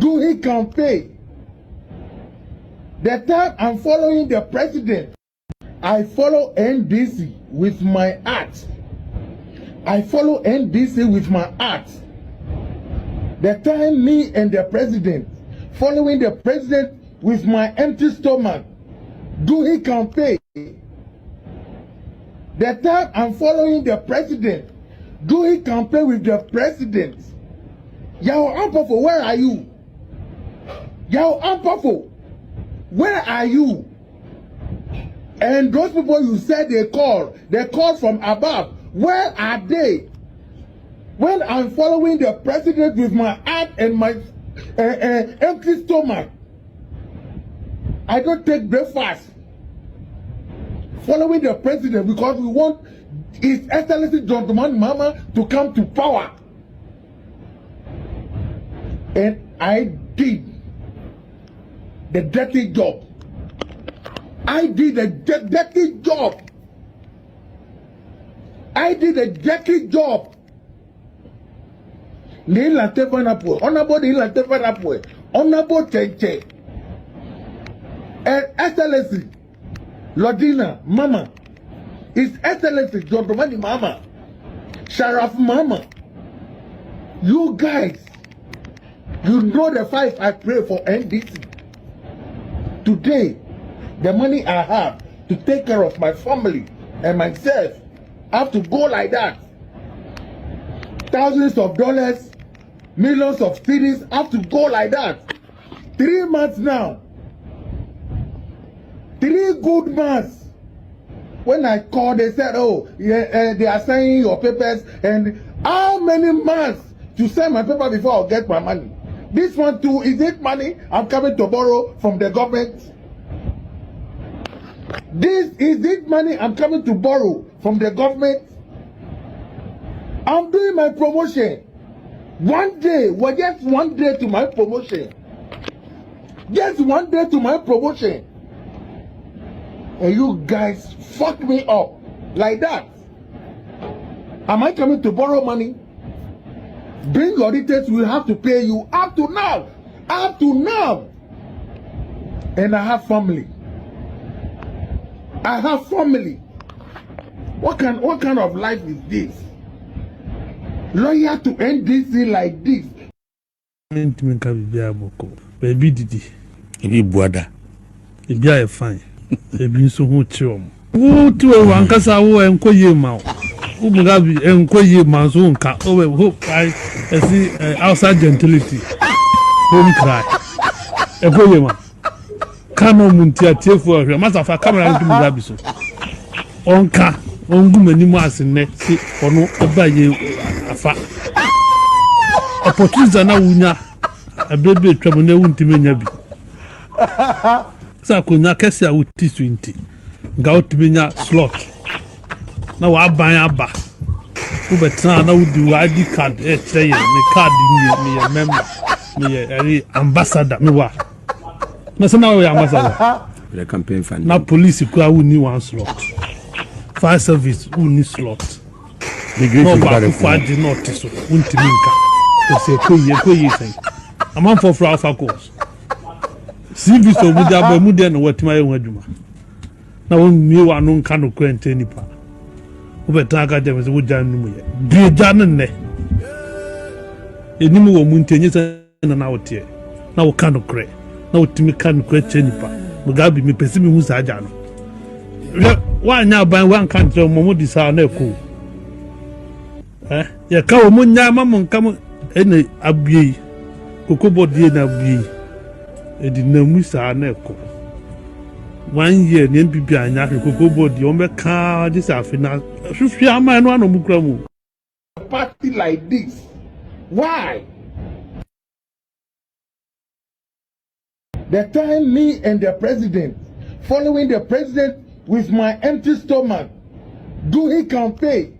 do he campaign? The time I'm following the president, I follow NDC with my heart. I follow NDC with my heart. The time me and the president, following the president with my empty stomach, do he campaign? The time I'm following the president, do he campaign with the president? Yao Ampafo, where are you? Yao Ampafo, where are you? And those people you said they call from above, where are they? When I'm following the president with my heart and my empty stomach, I don't take breakfast. Following the president because we want His Excellency John Dramani Mahama to come to power. And I did the dirty job. I did a dirty job. I did a dirty job. Honorable Cheche. And Excellency Lordina Mama. His Excellency John Dramani Mahama. Sharaf Mama. You guys, you know the fight I pray for NDC. Today, the money I have to take care of my family and myself have to go like that. Thousands of dollars, millions of cities have to go like that. 3 months now. 3 good months. When I called, they said, oh, yeah, they are signing your papers. And how many months to sign my paper before I'll get my money? This one too, is it money I'm coming to borrow from the government? Is it money I'm coming to borrow from the government? I'm doing my promotion. One day, well, just 1 day to my promotion. Just 1 day to my promotion. And you guys fuck me up like that. Am I coming to borrow money? Bring your details, we have to pay you up to now. Up to now. And I have family. I have family. What kind of life is this? Lawyer to NDC like this. Baby Didi. Ibi Buada. Ibi are fine. Ibi so hu chiom. Wo tu e wankasa wo enko ye ma. Wo mugabi enko ye ma so nka. O hope I see outside gentility. Home cry. Enko ye ma. Kama muntia tiefo ahwe. Masafa camera ntu mugabi so. Onka ongu manimu asenne si ono eba ye afa. Opportunity na wunya abebe twam na wuntime nya bi. Sa konya kesi a wuti 20 nga wuntime nya slot na wa ban aba wo betra na wudi wa ID card kire ye ni card ni ye member ni ye ambassador me wa na se na we ambassador the campaign fund na police ku a wuni one slot fire service wuni slot the great no ba ku fadi not so wuntime nka o se koyi sen amam for alpha course CV so mu da ba mu de no watima ye wadwuma na won mi wa no nka no kwente nipa wo beta ka dem se wo jan nu mu ye de jan ne enimu wo mu ntenye se na wote na wo ka no kre na wotimi ka no kre nipa mugabi mi pesi mi hu sa aja no wa nya ban wa nka ntre mo mu di sa na ko ye ka wo mu nya ma mo nka mo ene abie kokobo die na abie edi na mu sa na ko 1 year ni MPP anya kokobo die o me ka dis afina hwehwe ama no ano mukra mu party like this. Why? The time me and the president, following the president with my empty stomach, do he campaign?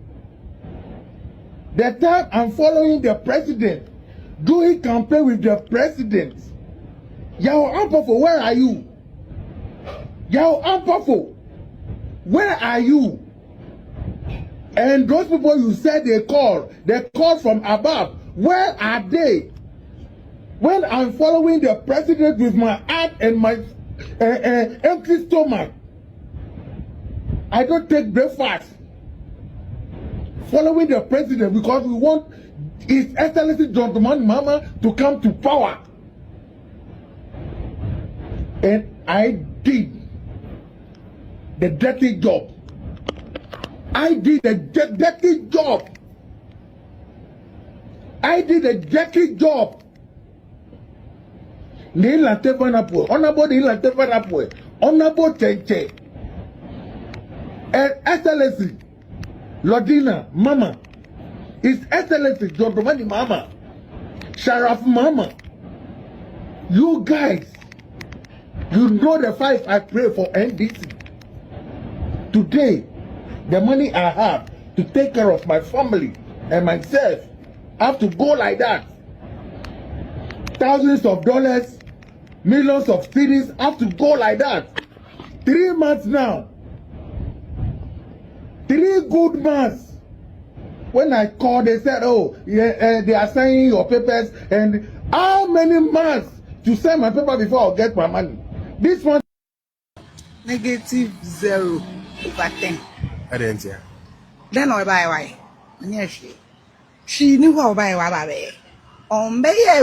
The time I'm following the president, do he campaign with the president? Yao Ampafo, where are you? Yao Ampafo, where are you? And those people you said they call from above, where are they? When I'm following the president with my heart and my empty stomach, I don't take breakfast. Following the president because we want His Excellency John Dramani Mahama to come to power. And I did the dirty job. I did the dirty job. I did a dirty job. Honorable Cheche. And Excellency Lordina Mama. His Excellency John Dramani Mahama. Sharaf Mama. You guys, you know the fight I pray for NDC. Today, the money I have to take care of my family and myself have to go like that. Thousands of dollars, millions of cities have to go like that. 3 months now. 3 good months. When I called, they said, oh, yeah, they are signing your papers. And how many months to sign my paper before I get my money? This one. -0/10. I didn't hear. Then I buy why. Yes, she knew how buy why. On bay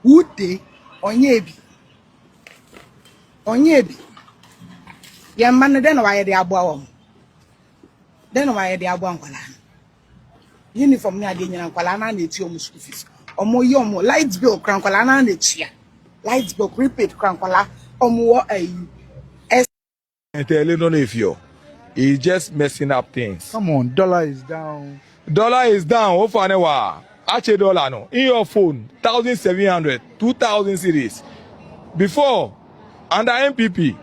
who day on yebi. On yebi. Young man, then why they are bound. Then why they are bound. Uniform near the Yanqualana and it's your school fees. Or more young light bill, crankolana and it's here. Light bill, prepaid crankola, or more a And tell you, don't know if he's just messing up things. Come on, dollar is down. Dollar is down. What for an hour? Actually, dollar no. In your phone, 1,700, 2,000 series. Before, under MPP,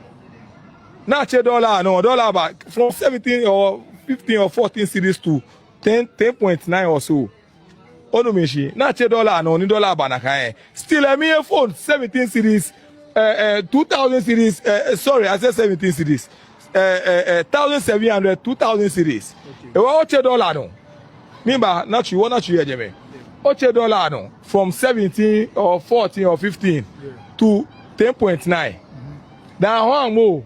now dollar no dollar back from 17 or 15 or 14 series to 10.9 or so. Onumishi, now dollar no ni dollar banakaye. Still a mere phone 17 series. 2,000 series, sorry, I said 17 series. 1,700, 2,000 series. Okay. $8 no. Remember, not you hear me. $8 no. From 17 or 14 or 15 to 10.9. Now, I want more.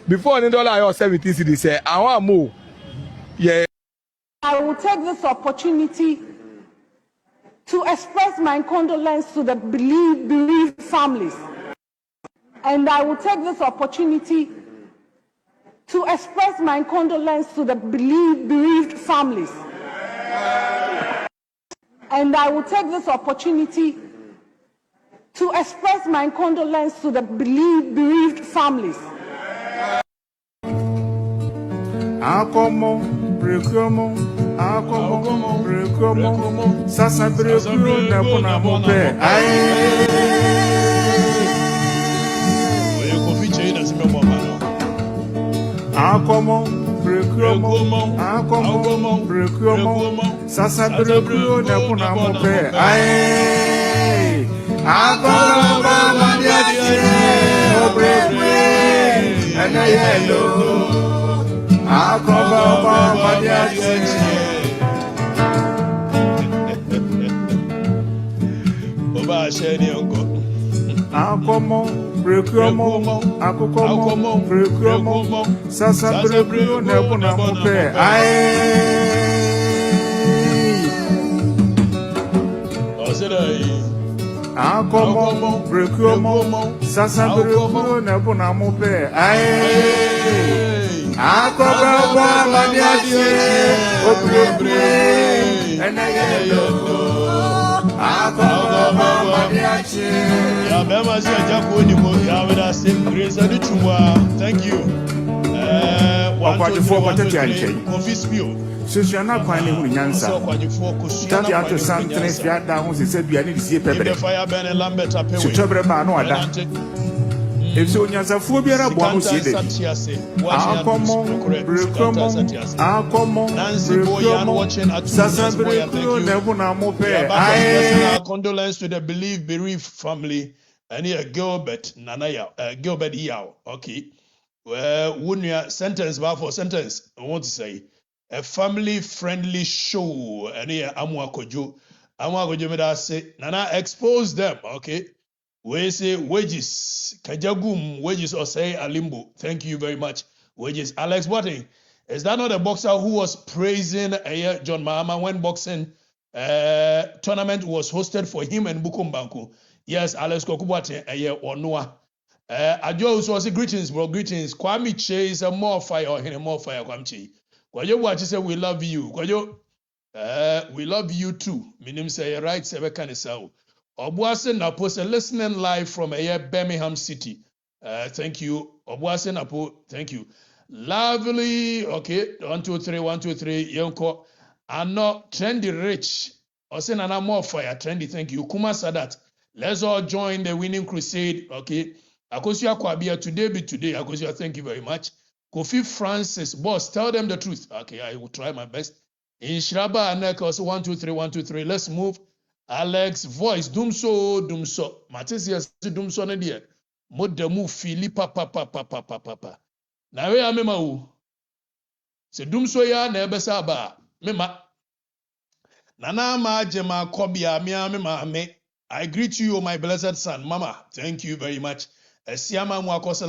Before the dollar or 17 series, I want more. Yeah. I will take this opportunity to express my condolence to the bereaved families. And I will take this opportunity to express my condolence to the bereaved families. And I will take this opportunity to express my condolence to the bereaved families. Sasa Sasa Brekro Napuna Mope. Aye, Akoma Madiati, Obreque, and a yellow. Akoma Madiati. Oba Shady Uncle. Akomo. Reconditioning. Sasa Brekro Napuna Mope. Aye. Akomo, Reconditioning. Sasa Brekro Napuna Mope. Aye. Akomo Madiati. Obreque. And I yellow. Akomo Madiati. Thank you. Since you are not finding who Yansa, that you have to sound tennis down, he said, we are need to see a paper. So, Chabra Manoada. If so, Yansa phobia, one who said it. Condolence to the bereaved family. And here, Gilbert Nanaya, Gilbert Yao. Okay. Well, wouldn't you sentence for sentence? I want to say a family friendly show. And here, Amwa Kojo. Amwa go jemeda say nana expose them, okay? We say wages, Kajagum, wages or say Alimbo. Thank you very much. Wages. Alex Boateng, is that not a boxer who was praising John Mahama when boxing tournament was hosted for him and Bukumbanku? Yes, Alex Kokubwate, Onua. Ajo also say greetings, bro. Greetings. Kwame Che is a more fire or him more fire, Kwame. Kwajo watch say we love you. Kwajo, we love you too. Minim say right, Sebeka Nisao. Obuase Napo say listening live from Birmingham City. Thank you. Obuase Napo, thank you. Lovely. Okay, 1, 2, 3, 1, 2, 3. Yonko. Ano trendy rich. Ose nana more fire. Trendy, thank you. Kuma Sadat. Let's all join the winning crusade. Okay. Akosia Kwabia, today be today. Akosia, thank you very much. Kofi Francis, boss, tell them the truth. Okay, I will try my best. In Shraba Aneka, also 1, 2, 3, 1, 2, 3. Let's move. Alex voice dumso Matisias dumso ne dia modemu fili papa na we amema wo se dumso ya na ebesa ba mema nana ma jema kobia me I greet you my blessed son mama, thank you very much. Siama Mwakose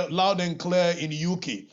loud and clear in UK,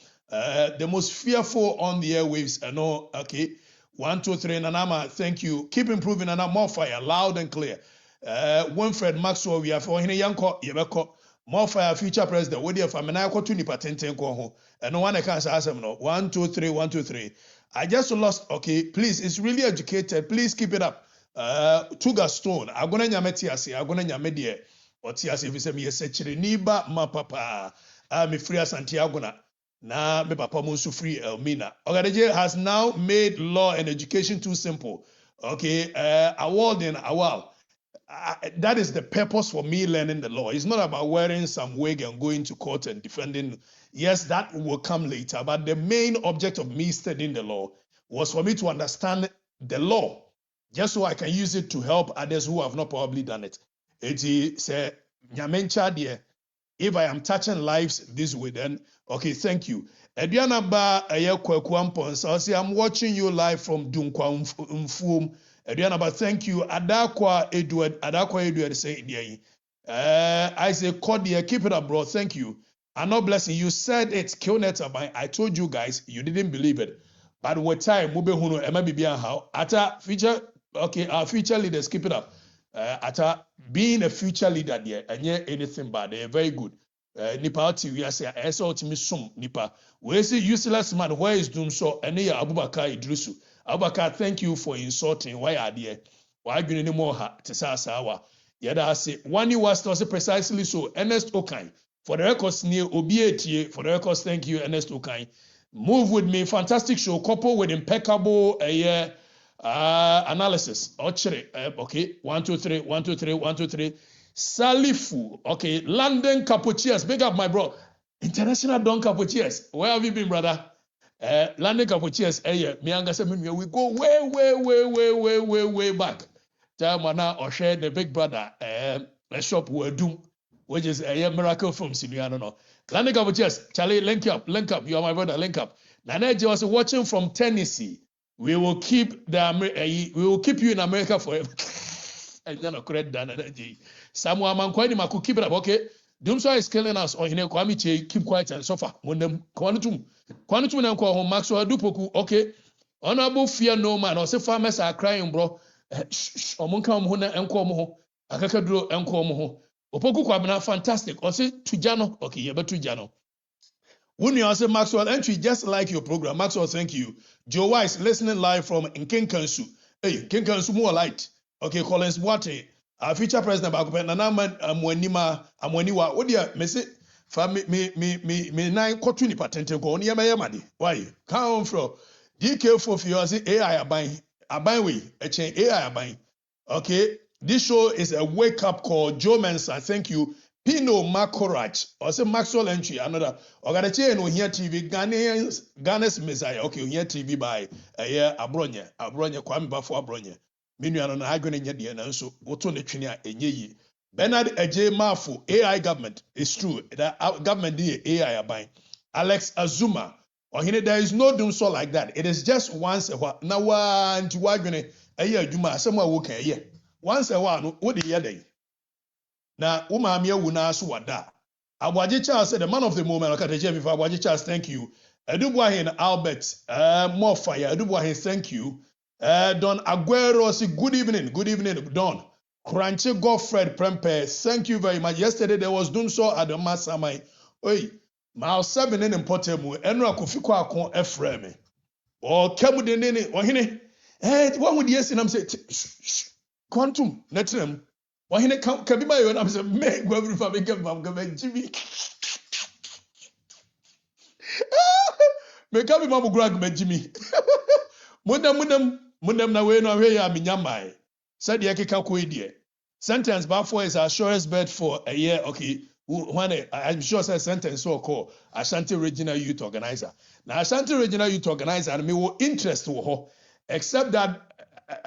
the most fearful on the airwaves. I know, okay. 1, 2, 3, Nanama, thank you. Keep improving, and more fire, loud and clear. Winfred Maxwell, we have for him, Yanko, Yebeko, more fire, future president. What do you have? I'm an Iko to Nipatente Koho, and no one I can't ask him. No, 1, 2, 3, 1, 2, 3. I just lost, okay, please, it's really educated, please keep it up. Tuga Stone, I'm gonna Yametiasi, I'm gonna Yamedia, or Tiasi, if you say me a Niba, ma papa, I'm a free Santiago. Na me papa Musu free Elmina. Okatakyie has now made law and education too simple. Okay, awarding awal. That is the purpose for me learning the law. It's not about wearing some wig and going to court and defending. Yes, that will come later. But the main object of me studying the law was for me to understand the law, just so I can use it to help others who have not probably done it. It is nyamencha dear. If I am touching lives this way, then okay, thank you. Ediana ba I'll say I'm watching you live from Dunkwa Mfum. Ediana ba, thank you. Adakwa Edward say I say Cordia, keep it up, bro. Thank you. I'm not blessing. You said it's Killnet. I told you guys, you didn't believe it. But with time, Mube Huno, Emma Bibian how Ata future, okay, our future leaders, keep it up. Ata being a future leader there and yeah anything bad, they're very good. Nipa ati we say esa otimi sum nipa. We say useless man, where is doom so and ya Abubakar Idrisu. Abubakar, thank you for insulting. Why are there? Why do you any more to sawa? Yada say one you was also precisely so. Ernest Okai. For the records near Obiatie, for the records, thank you, Ernest Okai. Move with me, fantastic show, couple with impeccable analysis. Okay, 1, 2, 3, 1, 2, 3, 1, 2, 3. Salifu, okay, London Capuchias, big up my bro. International Don Capuchias, where have you been, brother? London Capuchias, we go way back. Mana Oshe, the big brother, a shop where doom, which is a miracle from Sydney, I don't know. London Capuchias, Charlie, link up, you are my brother, link up. Nana was watching from Tennessee. We will keep you in America forever. I don't correct that. Samuel Mankwani Maku keep it up, okay? Doomsday is killing us, or Kwame Che, keep quiet and suffer. When them Quantum and Kwahom Maxwell Dupoku, okay? Honorable fear no man, or say farmers are crying, bro. Omunka Mohona and Quomo, Akakadro and Quomo. Opoku Kwabana, fantastic. Or say Tujano, okay, yeah, but Tujano. Wouldn't you say Maxwell entry just like your program? Maxwell, thank you. Joe Weiss listening live from Nkenkansu. Hey, Nkenkansu more light. Okay, Collins Boate. Our future president Bakupe Nanama Amweniwa. What do you say? Me nine kotuni patente ko oni yamadi. Why? Come from DK for you say AI abai we echen AI abai. Okay, this show is a wake up call. Joe Mensa, thank you. Pino Makorach, or say Maxwell entry, another. Okatakyie no here TV, Ghana's Messiah. Okay, here TV by Abronya Kwame Bafo Abronya. Minu ano na agwene nya de na so woto ne twene a enye yi. Bernard Eje Mafo, AI government. It's true that government dey AI aban. Alex Azuma, Ohine, there is no doom so like that. It is just once a while. Now, one to wagone a year, Juma, somewhere work a year. Once a while, what the year day. Now, Umamia Wuna Suwada. Awaji Charles said, the man of the moment, Okatakyie Afrifa, Awaji Charles, thank you. Edubwahin Albert, more fire. Edubwahin, thank you. Don Aguero, say, good evening, Don. Crunchy Godfred Prempe, thank you very much. Yesterday there was doom so at the Masamai. Oi. Mao 7 in Portemu, Enra Kofiko Akon Efreme. Or Kabudene, or Hine. What would yes, and I'm saying, Quantum, Netrem. Or Hine Kabiba, and I'm saying, make whoever Fabian Mam Jimmy. Make up Mamu Grag, Jimmy. Mundam, na way no way ya minyamai. Said the Akika Kuidie. Sentence before is our surest bet for a year, okay. When I'm sure say sentence so called Ashanti Regional Youth Organizer. Now Ashanti Regional Youth Organizer and me will interest to her, except that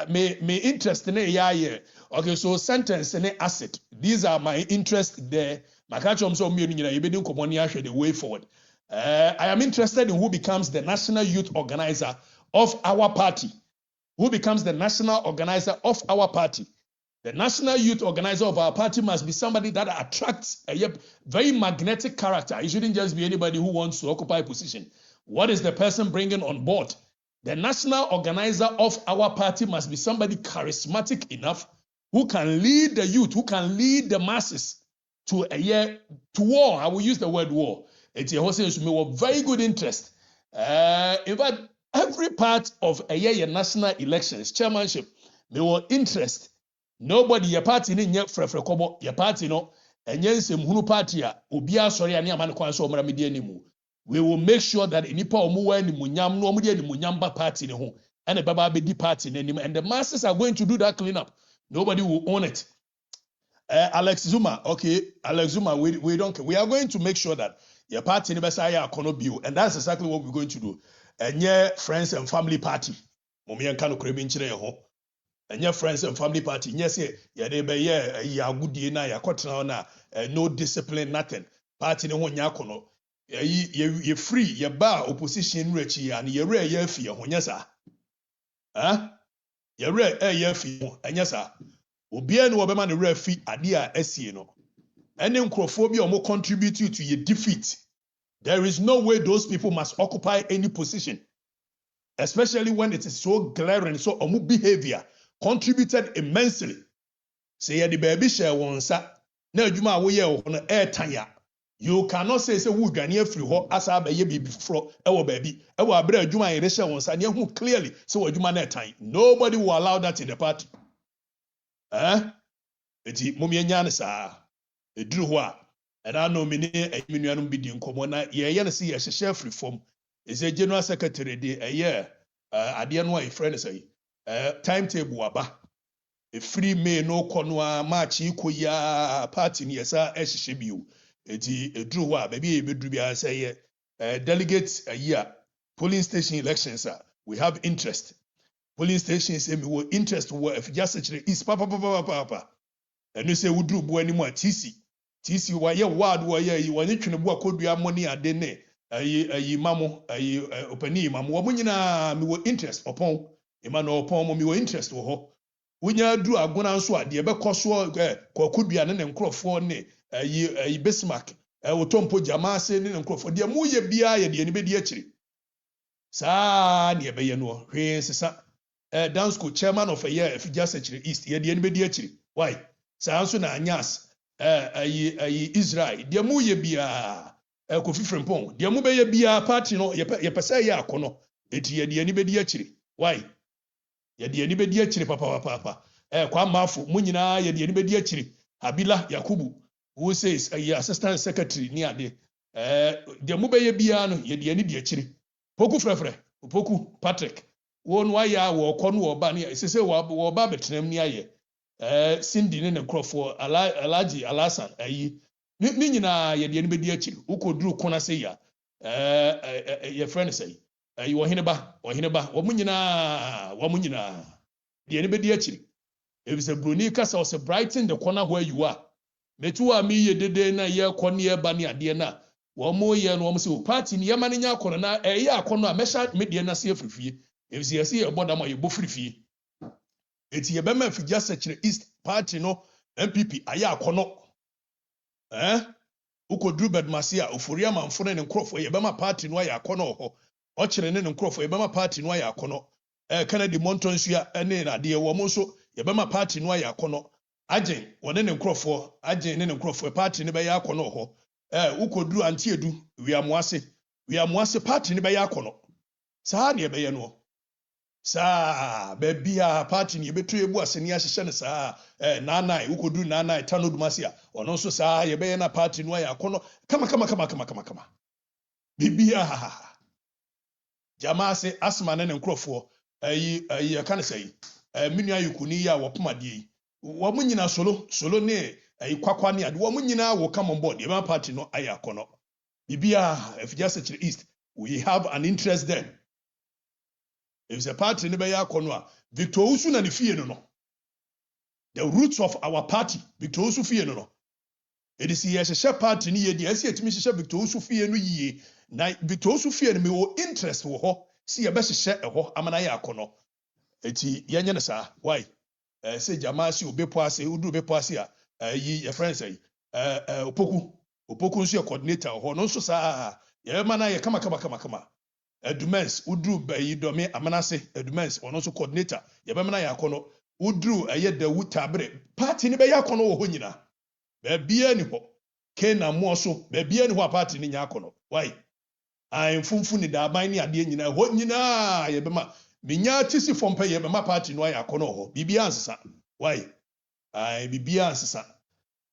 me interest in a year. Okay, so sentence and asset. These are my interest there. My catch on so meaning you be doing the way forward. I am interested in who becomes the national youth organizer of our party. Who becomes the national organizer of our party? The national youth organizer of our party must be somebody that attracts a very magnetic character. It shouldn't just be anybody who wants to occupy a position. What is the person bringing on board? The national organizer of our party must be somebody charismatic enough who can lead the youth, who can lead the masses to war. I will use the word war. It's a very good interest. In fact, every part of a national elections, chairmanship, may will interest. Nobody your party ni nye frefre kobo your party no enye nsem party a obi asori ani amane kwan so omra media nimu. We will make sure that enipa omuwa ni munyam no omudi ni munyamba party ne ho and baba bedi party ne nim, and the masses are going to do that cleanup. Nobody will own it. Alex Zuma, okay, Alex Zuma, we don't care. We are going to make sure that your party ne besa ya kono bill, and that's exactly what we're going to do. Enye friends and family party. Momi enka no krebi nchire ye ho. And your friends and family party, yes, yeah, they be ya good na ya kotna na no discipline, nothing. Party no one yakono. You free, you bar opposition rich and you rare ye fear when yesa. Huh? You rare ye fear and yesa. Obian wobeman rare fee adia SCNO. And then more contribute to your defeat. There is no way those people must occupy any position, especially when it is so glaring, so omu behavior. Contributed immensely. Say the baby share one sa. Na adwuma wo ye wo no tanya. You cannot say wo dwane afiri ho asa ba ye bibi fro e wo baby. E wo abra adwuma ye share one sa na hu clearly say wo adwuma na tan. Nobody will allow that in the party. Eti mom ye nya ne sa. Eduru ho a. And I know many nuanum bi di nkomo na ye na say ye hye afiri fom. Is a general secretary de a year. Ade no a friend say timetable aba a free may no konwa march ikoya party ni yesa ehhye biu eti edru ho a baby e bedru bia say delegates a year polling station elections we have interest polling stations we will interest wo if just actually is papa and you say wudru bo ani mo tc wa ye ward wo ye wani twene bo akodua money ade ne ayi mamo ayi opani mamo wo nyina me will interest upon Emmanuel Pomo mi wo interest wo ho wonya duru agona nso a de be koso kwakudua ne nkrofo ne ayi Bismarck wo tompo jamaase ne nkrofo de mu ye bia ye de ni be di akiri saa ne be ye no hwe sesa dance school chairman of a year if just akiri east ye de ni be di akiri why saa nso na anyas ayi Israel de mu ye bia Kofi Frimpong de mu be ye bia party no ye pesa ye akono eti ye de ni be di akiri why yedi eni bedi akiri papa kwa mafu munyina yedi eni bedi akiri Habila Yakubu who says assistant secretary ni ade de mu beye bia no yedi eni di akiri poku frefre poku Patrick won wa ya wo kono wo ba ne sese wo ba betenam ni aye Cindy ne nkrofo Alaji Alasan ayi ni nyina yedi eni bedi akiri ukoduru kona se ya ye friend say ayi wohene ba wamunyina de ne bedi akiri ebise broni kasa o se brighten the corner where you are metu a mi ye dede na ye kone ye ba ne ade na wo mo ye no wo se o party ni yema nya akono na eyi akono a mesha media na se afrifie efisi yesi ye boda ma ye bo frifie eti ye bema afigya sechere east party no MPP aya akono ukodru bedmase a ofori amanfo ne nkrofo ye bema party no aya akono ho o kire ne nkrofo ye bema party no aya akono Kennedy Montonsu ya ne na de wo mo so ye bema party no aya akono agen wone ne nkrofo agen ne nkrofo party ne be ya akono ho ukodru antiedu wiamoase party ne be ya akono saa ne be ye no saa bebia party ne betu ebu aseni ahihye ne saa nanai ukodru nanai tanodumase a ono so saa ye be ye na party no aya akono kama bibia jamaa se asma ne nkrofo ayi kan sei minu ayukuni ya wopomade yi wo munyina solo ne kwakwa ne ade wo munyina wo come on board the party no aya kono bibia if just secure east we have an interest then if the party ne be ya kono a Victor Usu na ne fie no the roots of our party Victor Usu fie no it is here share party ni ye di esi etimi hye Victor Usu fie no yie na Victor Usu fie no me wo interest wo ho si ye be hye ho amana ya kono eti yenye ne saa why say jamaa si obepo ase udu bepo ase a yi your friends say opoku nso ye coordinator ho no nso saa ye ma na ye kama edumens udu bayi domi amanase edumens ono nso coordinator ye be ma na ye akono udu eye dawu tabre party ni be ye akono wo ho nyina be bia ni ho kena mo so be bia ni ho party ni nya akono why ai funfu ni da ban ni ade nyina ho nyina ye be ma minya tisi fompa ye be ma party no ya akono ho bibia ansesa why ai bibia ansesa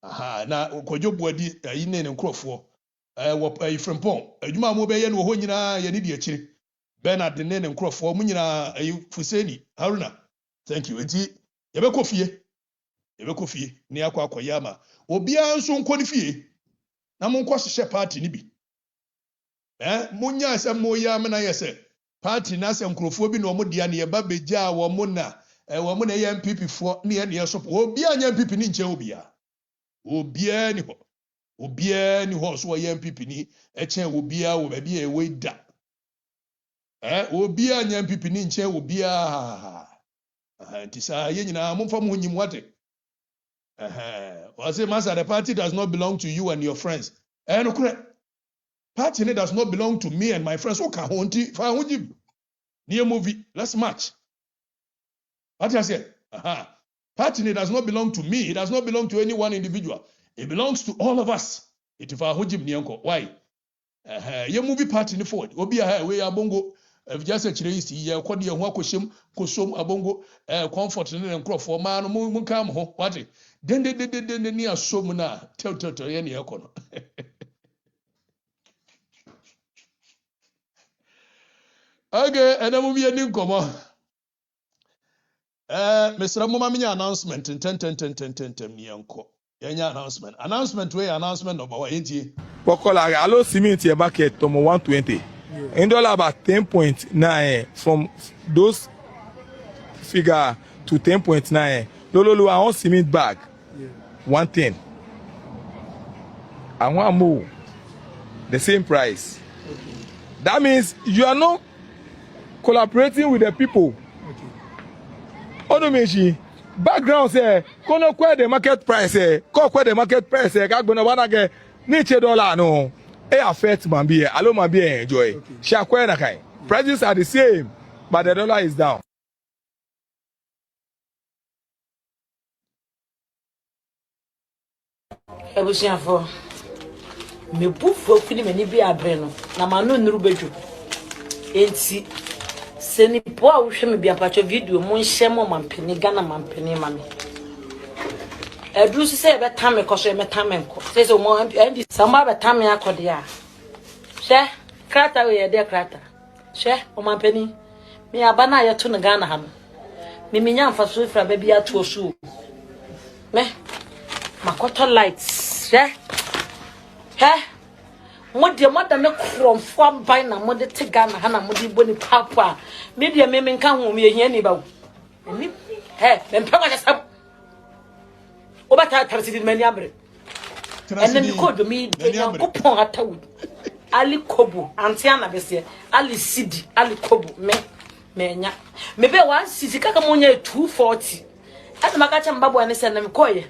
aha na kwadwo buadi ayi ne nkrofo wo ifrempon adwuma mo be ye no ho nyina ye ni de akiri Bernard ne nkrofo mo nyina ayi Fuseni Haruna thank you enti ye be kofie ne akwa ma obia nso nkoni fie na mo nkɔ hyehyɛ party ni bi munya asɛm mo ya me na yɛsɛ party na asɛm nkrofo bi na ɔmo dia ne yɛba begya wɔ mo na yɛ MPP fo ne yɛ ne yɛso obia nya MPP ni nkyɛ obia ni ho so yɛ MPP ni ɛkyɛ obia wo ba bi ɛwɔ da obia nya MPP ni nkyɛ obia ntisa yɛ nyina mo mfa mo nyim wate was say master the party does not belong to you and your friends no correct party does not belong to me and my friends. Okay, near movie. Let's match. What I said? Party does not belong to me. It does not belong to any one individual. It belongs to all of us. It if I hold him why? Your movie party forward. Obi a way abongo. If just a chase, ye kwadi ye ho akoshim kosom abongo comfort ne nkro for man mun kam ho. What? Den ni asom na tell ye ne yakono. Okay, and then we are new come. Mr. Mama minya announcement in 10 niyanko. Yenya announcement. Announcement number 180. Pokola allo cement your bucket to 120. In dollar about 10.9 from those figure to 10.9. Lolo I want cement bag. 110. I want more. The same price. That means you are not collaborating with the people. Onomeji background say kono kwa the market price kwa the market price ka gbona wana ge ni $2 no affect man be allo man be enjoy sha kwa na kai prices are the same but the dollar is down. Ebusiafo me bufo fini me ni bi abre no na ma no nuru bedu enti seni po a wo hwe me bia pacho video mo nhye mo mampeni Ghana mampeni ma me edu se be tam me koso me tam me nko se mo andi samba be tam me akode a hwe krata we ye de krata hwe o mampeni me aba na ye to ne Ghana ha no me minya mfa so fra ba bia to so me makoto lights hwe Modia ne kromfo amban na mode te Ghana ha na mode boni papa media me nka ho me hia ni ba wo me mpe kwa sam obata tarisi di mani abre enen ko do mi de yakopon atawu Ali Kobu, Antiana Bessie, Ali Sidi, Ali Kobu, menya. Maybe once Sisi Kakamonia 240. At the Makacham Babu and send them coy.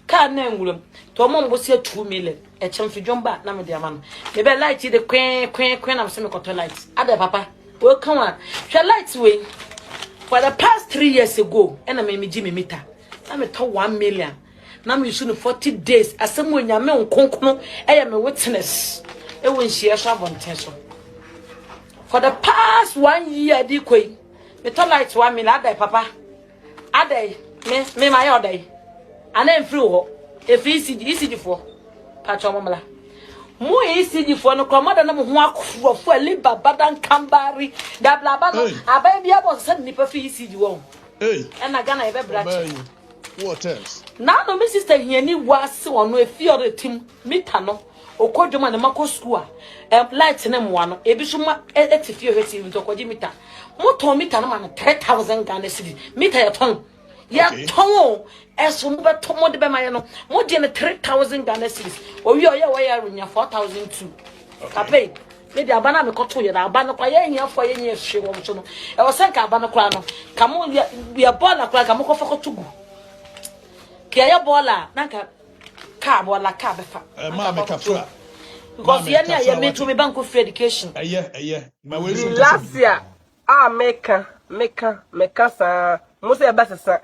Car name room. To a mom was here 2 million. A chum for John Bat, Namadia. Maybe I like the queen of semi-cotton lights. Other papa, well, come on. Shall lights way. For the past 3 years ago, and I made me Jimmy Mita. I'm a 1 million. Now you soon 40 days. As someone you may conquer, I am a witness. It will share some tension. For the past 1 year, decoy. The top lights 1 million, papa. A day, me my other day. And then through if easy for Pachamala. More easy for no commander number 1 for a liba, badan cambari, that blabba. I baby about suddenly for easy you won't. And I gonna have a what else? Now, no, Mrs. Tany was on a few other team, Mitano, or Kodjuma the Mako School, and lights in them one, a bishuma, a few receiving to Kodimita. Motor Mitana, 3,000 Ghana city, Mita your tongue. Ya tongue, as soon as Tomo de Bamayano, more than 3,000 Ghana cities, or you are way in your 4,002. Cape. Maybe a banana cotton, a banana for any years. She wants to know. I was like a banana crano. Come on, we are born like a moko for to go. Kia bola, Naka Carbola Cabefa. Mamma Cafra. Because you are made to be bank of education. A year. My way last year, I make sa, most a better son,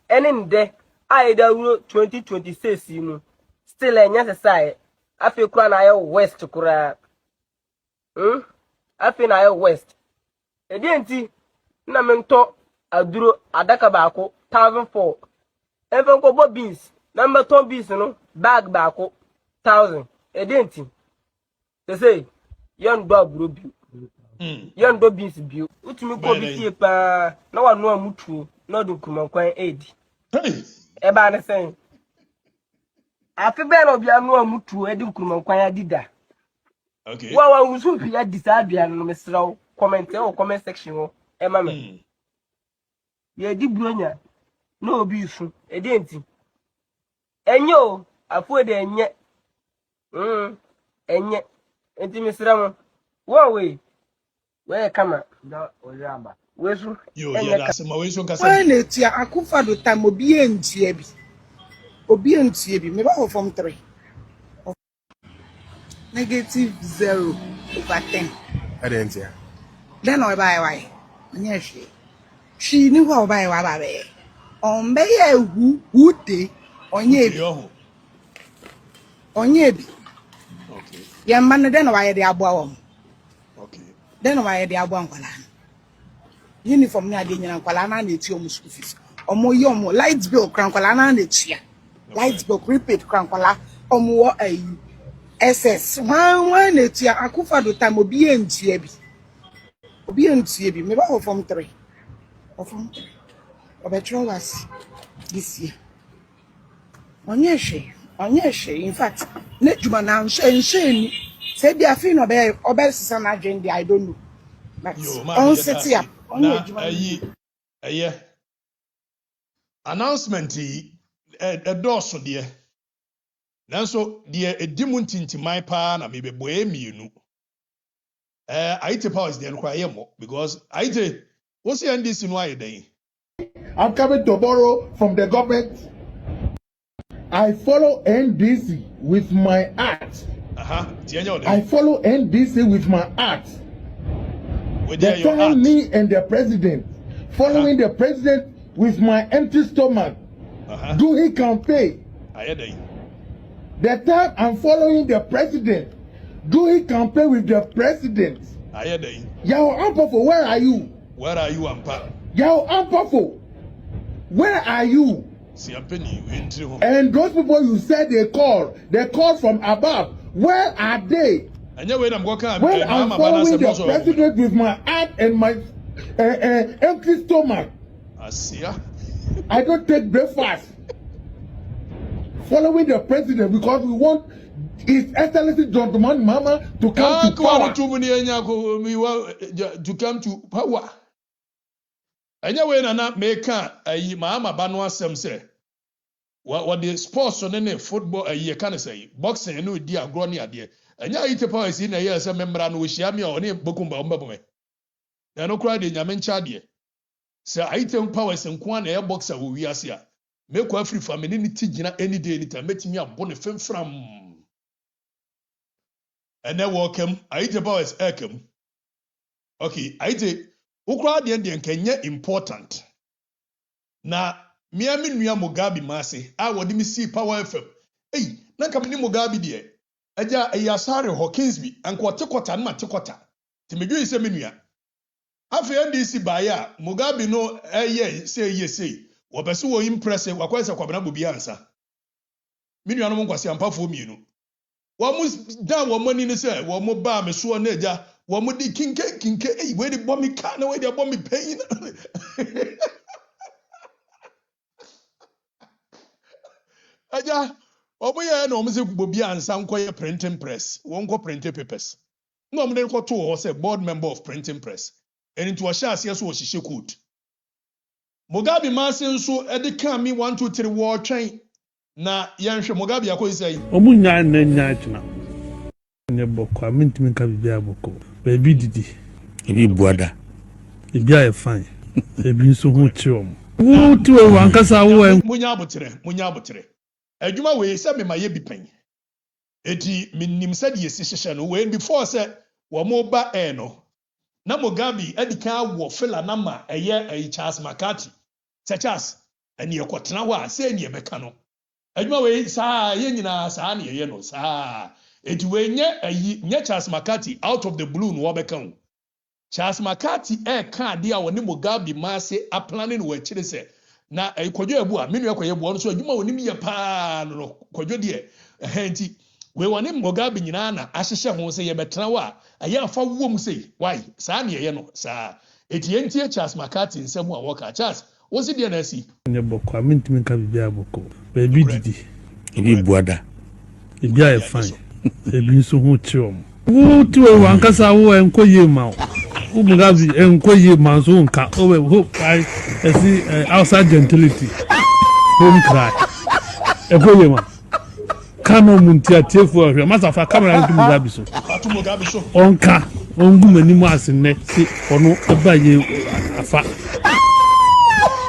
and in there, I don't 2026, you know. Still a necessary. I feel crying I west to cry. I feel I west. A DNT, Namento, Aduro, Adakabako, 1,004. Even go beans, number 2 beans, no, bag bako, 1,000. A DNT. They say, young dog ruby. Young dog beans view. Which me go be here, no one know mutu, no do come on quite aid. Eba saying. I feel better of your no mutu, I do come on quite dida. Okay. Well, I was hoping you decide and Mr. comment section. Emma. Ye di bronya. No abuse, a dainty. And yo, I put and yet. And yet, and Mr. Ramon. One way. Where come up? No, where's you? Yes, my way. So, Akufa do time obedience, maybe from 3. -0/10. I didn't hear. Then I buy why. Yes, she knew how by why. On bay who day on ye. Okay. Young man, then why they are born. Okay. Then why they are born. Uniform near the Yanqualana, it's your school fees. Or more young lights bill, crankolana, and it's here. Lights bill, repeat, crankola, or more a SS. One, it's your Akufa do time will be in TB. Maybe from 3. Or from 3. Or better was this year. On your share, in fact, let you announce and shame. Said the affair of or best son agenda, I don't know. But on set up. Announcement a dorsal dear. Nanso dear a dimuntin my pa na maybe bohemi you know. I take powers the inquire more because I take what's the end this in why day? I'm coming to borrow from the government. I follow NDC with my art. I follow NDC with my art. They tell me and the president, following the president with my empty stomach. Do he campaign? The time I'm following the president, do he campaign with the president? Yao Ampofo, where are you? Where are you, Ampa? Yao Ampofo, where are you? And those people you said they call from above, where are they? When I'm following the president with my heart and my empty stomach, I don't take breakfast. Following the president because we want His Excellency John Dramani Mahama to come to power. To come to power. Anyway, na make Mahama Banwa Sem say. What the sports on any football a year can say boxing no dia growing idea. anya Haiti powers in a year some member and we share me or near Bokumba Umbame. They no cry the Yamen Chadie. Sir Haiti powers and Kwan air boxer who we are here. Make every family any day anytime, make me a bonnet from. And then welcome, Haiti powers Ekem. Okay, Haiti, Ukra the Indian Kenya important. Na miami nua Mugabe mase a wodi mi see Power FM ei na kam ni Mugabe de aja ayasare Hawkinsby anko tekota na tekota ti medwi se menua afa NDC baaya Mugabe no say wo pese wo impress wa kwese kwabena bobi ansa menua no nkwase ampafo mienu wo mu da wo mani ni se wo mu ba me so na aja wo mu di kinke ei we di bomi ka na we di bomi pain Aja, oboye na omse bobi ansa nkoye printing press. Wonko printing papers. No omde ko to ho say board member of printing press. And into a share so ohihye code. Mugabe mase nso ede kan mi 1 2 3 war twen na yenhwe Mugabe akoyi Omunya na nya atuna. Ne bokko amintimi ka bibia bokko. Ba bi didi. Ebi buada. Ebi aye fine. Ebi nso ho chiom. Wo ti wo ankasa wo munya abotre. Adwuma we se me maye bi pen. Eti minim se de yesi hyehye no we before se wo mo ba no. Na Mugabe edika wo fila na ma eye Charles McCarthy. Se Charles eni ekotena ho a se eni ebeka no. Adwuma we saa ye nyina saa na ye no saa. Eti we nye Charles McCarthy out of the blue no obeka ho. Charles McCarthy ka de a woni Mugabe ma se a planning we chire se na kwadwo ebu a menu ekwaye bu no so adwuma woni ye pa no kwadwo de enti we woni Mugabe nyina na ahyehye ho se ye betena wa aye afa wom sei why saa na ye no saa eti enti Charles McCarthy nsem a woka Charles wo se de na asi ne bokko amintimi ka bibia bokko ba bi didi Ebi buada. ebi aye fine ebi nso ho chiom wo ti wo ankasa wo enkoye ma Mugabe enkoye ma so nka o hope I see outside gentility home cry enkoye ma kano muntia tefu ahwe masafa camera ntu Mugabe so onka ongu manimu asenne si ono abaye afa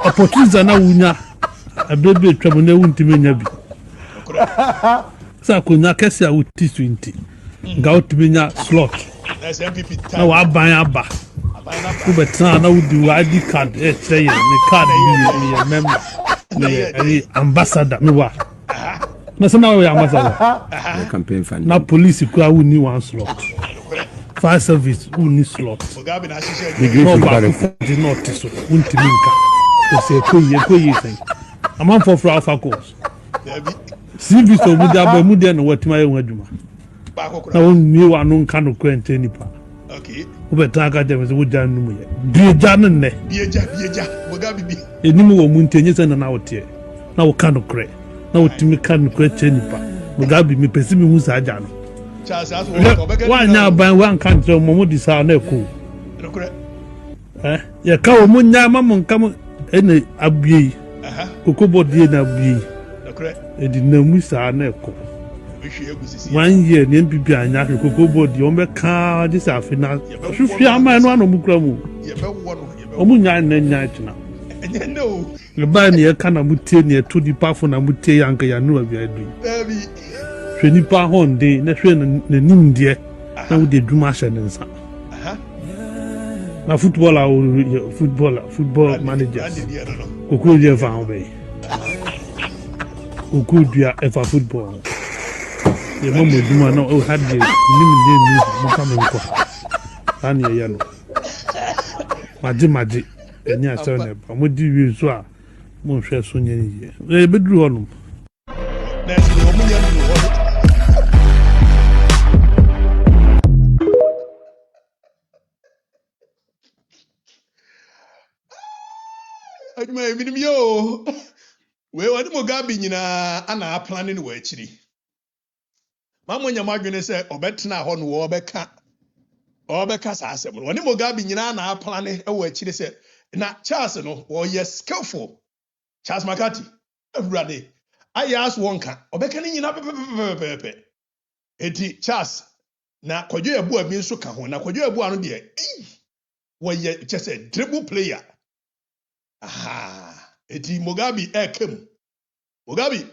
opportunity na wunya abebe twamo na wuntime nya bi sa konya kese a wuti 20 nga wutimenya slot na wa ban aba ku betra na wudi wa ID card chere ni card ni member ni ambassador mi wa na sana wa ambassador Campaign fund. na police ku a wuni one slot fire service wuni slot no ba di not so wunti minka o se koye sen amam for alpha course cv so mu da ba mu de no watima ye waduma na woni wa no nka no kwente nipa okay ubeta ka dem se wuja numu ye bieja ne bieja Mugabe bi enimu wo mu ntenye se na wote na wo ka no kre na wotimi ka no kre che nipa Mugabe mi pesi mi hu sa aja no Charles as wo ko wa nya ban wa nka ntre mo di sa na ko ye ka wo mu nya ma mo nka mo ene abie kokobo die na abie edi na mu sa na ko 1 year ni MPP anya kokobo die o me ka di sa fina hwehwe ama no ano mukura mu ye be wo no omu nya na nya tuna no le ba ni e ka na mutie ni e to di pa fo na mutie yanka ya no abia du baby hwe ni pa honde na hwe na nim die na wo de dwuma hye ne nsa na football managers kokuru die fa obe kokuru dia efa football ye mo dwuma na o had the nim die ni mo ka me ko ani ye no maji enya aso na ba mo di wi so a mo hwe so nya ni ye be duru honum na si mo nya ni ho aduma eminim yo we wadi Mugabe nyina ana planning wa akiri mamo nya madwene se obetena ho no obeka sa asem woni Mugabe nyina na planning e wa akiri se na Charles no wo yes skillful Charles McCarthy everybody ayas wonka obeka ni nyina pepe eti Charles na kwadwo ebu abi nso ka ho na kwadwo ebu ano de wɔyɛ kyɛ sɛ dribble player aha eti Mugabe ekam Mugabe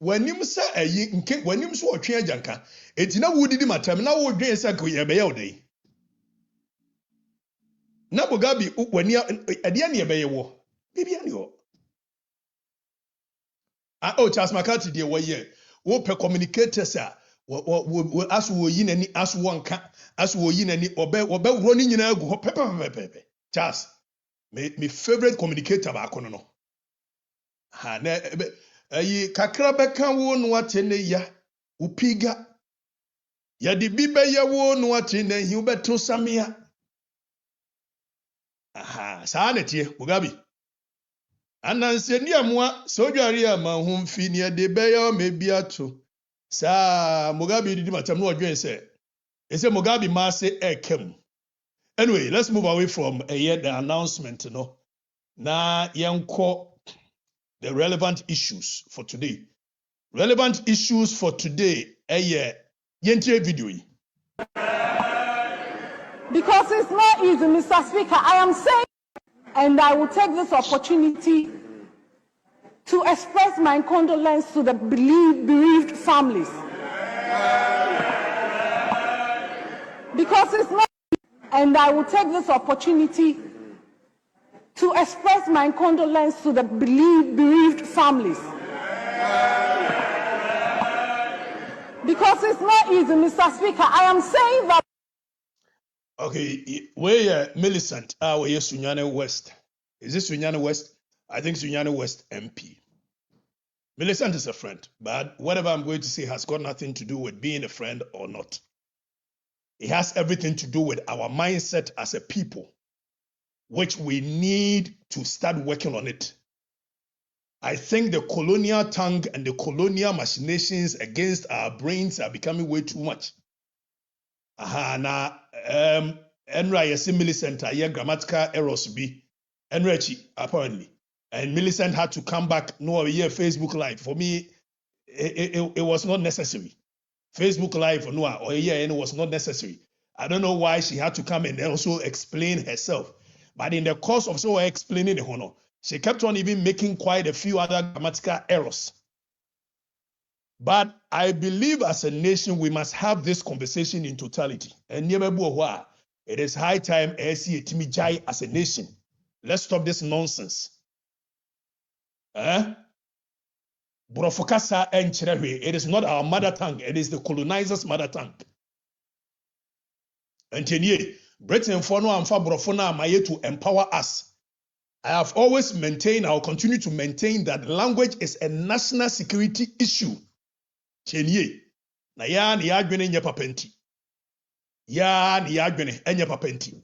wanim sɛ ayi nke wanim so ɔtwe agyanka eti na wudidi matam na wodwen sɛ ko yɛ bɛyɛ odai na Mugabe wani ade ne yɛbɛyɛ wɔ bibia ne hɔ Charles McCarthy de wɔyɛ wo pɛ communicators a aso wo yi nani aso wonka aso wo yi nani obe wuro ni nyina agu hɔ pɛpɛpɛpɛ Charles me favorite communicator ba kono no ha na ayi kakra bɛka wo no ate ne ya upiga ya de bi bɛyɛ wo no ate ne hi wobɛto samia aha saa ne tie Mugabe ananse ni amoa sɛ odware ama ho mfi ne de bɛyɛ ma bi ato saa Mugabe didi matam no odwen sɛ ese Mugabe ma se ekem. Anyway, let's move away from the announcement no na yenko the relevant issues for today. Relevant issues for today yentre video yi. Because it's not easy, Mr. Speaker. I am saying, and I will take this opportunity to express my condolence to the bereaved families. Because it's not easy, and I will take this opportunity to express my condolence to the bereaved families. Because it's not easy, Mr. Speaker. I am saying that. Okay, where Millicent, where Sunyane West. Is this Sunyane West? I think Sunyane West MP. Millicent is a friend, but whatever I'm going to say has got nothing to do with being a friend or not. It has everything to do with our mindset as a people, which we need to start working on it. I think the colonial tongue and the colonial machinations against our brains are becoming way too much. Enra yesi Millicent a grammatical errors be Enrechi apparently, and Millicent had to come back no year Facebook Live. For me, it was not necessary. Facebook Live no or it was not necessary. I don't know why she had to come and also explain herself. But in the course of so explaining the honor, she kept on even making quite a few other grammatical errors. But I believe as a nation, we must have this conversation in totality. And it is high time as a nation. Let's stop this nonsense. It is not our mother tongue. It is the colonizer's mother tongue. And Britain for no and Fabrofona Maye to empower us. I have always maintained, I will continue to maintain that language is a national security issue. Chenye. Na ya ni adwene nye papenti. Ya ni adwene enye papenti.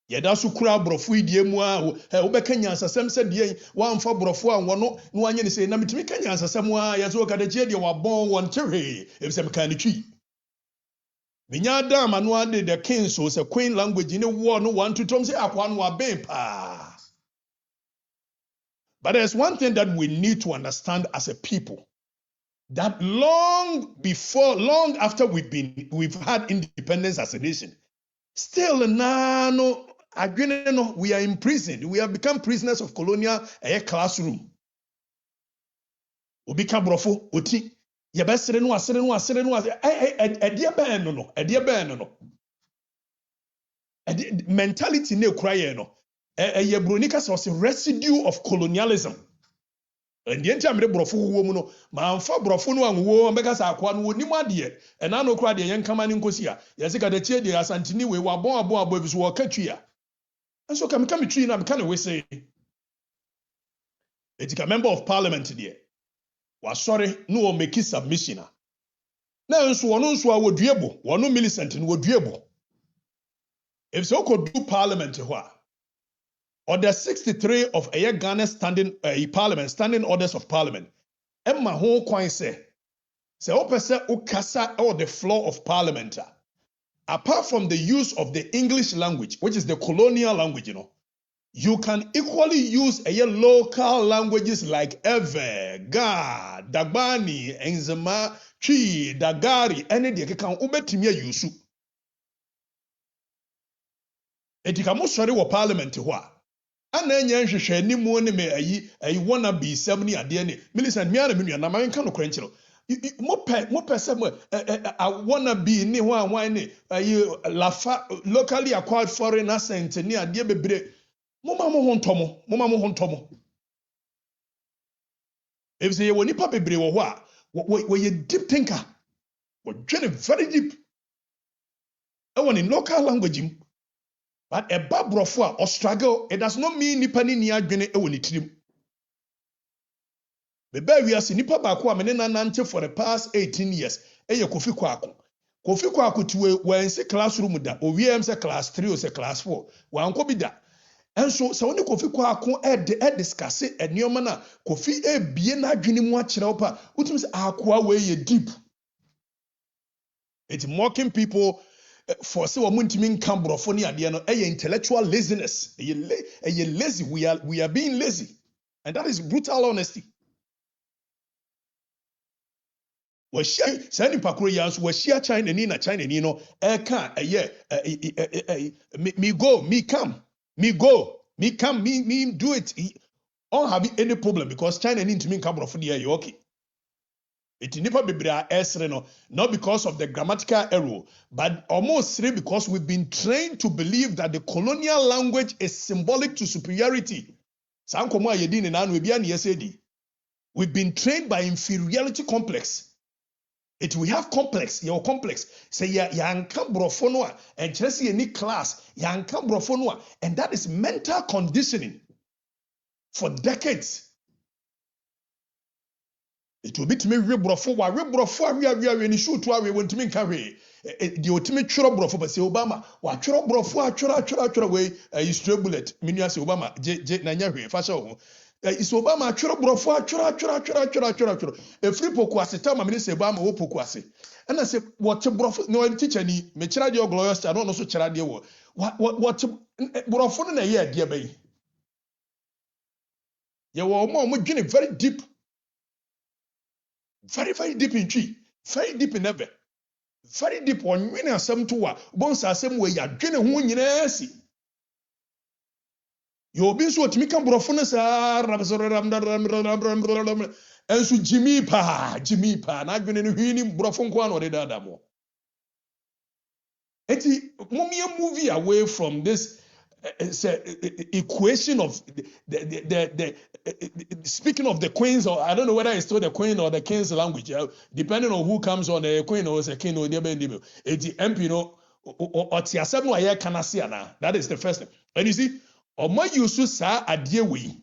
Yeda so kura brofo idie mu a wo be kanya asasem se die wa mfa brofo a wono no anye ne se na mitimi kanya asasem a yeso kadachie die wa bon won tewe ebise meka ne twi. Minya dama no ade the king so se queen language ne wo no want to tom se akwa no wa ben pa. But there's one thing that we need to understand as a people. That long after we've had independence as a nation, still we are imprisoned. We have become prisoners of colonial classroom. We become brofo, oti. Yabesere no asere no. Mentality ne kura no. Yebronika was a residue of colonialism. And the entire brofo wo no ma mfa brofo no anwo mbeka sa akwa no ni made e na no kra de yen kama ni nkosia yesi ka de tie de asantini we wa bon abo biso wo katwia enso ka meka metwi na meka na we say etika member of parliament there wa sorry no o make submission na enso wono nso a woduebo wono Millicent no woduebo if so could do parliament ho Order 63 of Ghana standing parliament, standing orders of parliament. Emma ho kwan say opese ukasa or the floor of parliament. Apart from the use of the English language, which is the colonial language, You can equally use a local languages like Ewe, Ga, Dagbani, Enzema, Chi, Dagari, any de can ubetimia yusu. Etikamu sorry wa parliament hwa. Ana enye nhwehwe ni mu ne me ayi wanna be 70 ade ne. Millicent me ara me nua na man kan no krenchiro. Mo pe se mo wanna be ni hwan ne ayi lafa locally acquired foreign accent ni ade bebre. Moma mo ho ntomo. If say when nipa bebre wo ho a, we ye deep thinker. We dwene very deep. E won in local language im. But a babrofo a or struggle, it does not mean nipa ni ni adwene e woni tirim. Bebe we ase nipa ba ko a me ne nanante for the past 18 years. E ye Kofi Kwaku. Kofi Kwaku tiwe when say classroom da. O we am say class 3 or say class 4. Wa anko bi da. And so when Kofi Kwaku e discuss eniyoma na Kofi e bie na adwene mu a kire opa utumi say akwa we ye deep. It's mocking people for say omo ntimi nka brofo ni ade no e intellectual laziness. E lazy, we are being lazy. And that is brutal honesty. We share say ni pakro ya so we share China ni na China ni no e ka me go, me come. Me go, me come, me do it. All having any problem because China need to mean come from the okay. It nipa bebre esre no, not because of the grammatical error, but almost because we've been trained to believe that the colonial language is symbolic to superiority. Sankomo ayedi ni nanu ebia ni EXP0SED. We've been trained by inferiority complex. We have complex, your complex. Say ya anka brofo no a and chesi any class, ya anka brofo no a, and that is mental conditioning for decades. It will be to me brofo we ni shoot wa we want to me carry the ultimate churo brofo but say Obama wa churo brofo churo we is bullet minia say Obama je na nya hwe fa sha is Obama churo brofo churo e free poku aseta ma me say Obama wo poku ase and I say what brofo no teacher ni me kira de glorious star no so kira de wo what brofo no na ye de bai ye wo mo dwene very deep. Very, very deep in tree, very deep in ever, very deep on winning a sum to a bones are same way ya dwene ho nyina si. You be so to me come brofones and so Jimmy pa na dwene no hwini brofon kwa no de dada mo. Eti mommy movie away from this equation of the speaking of the queens, or I don't know whether it's still the queen or the king's language, depending on who comes on a queen or a king or the MP, no, or that is the first thing. And you see, or my use a dear way,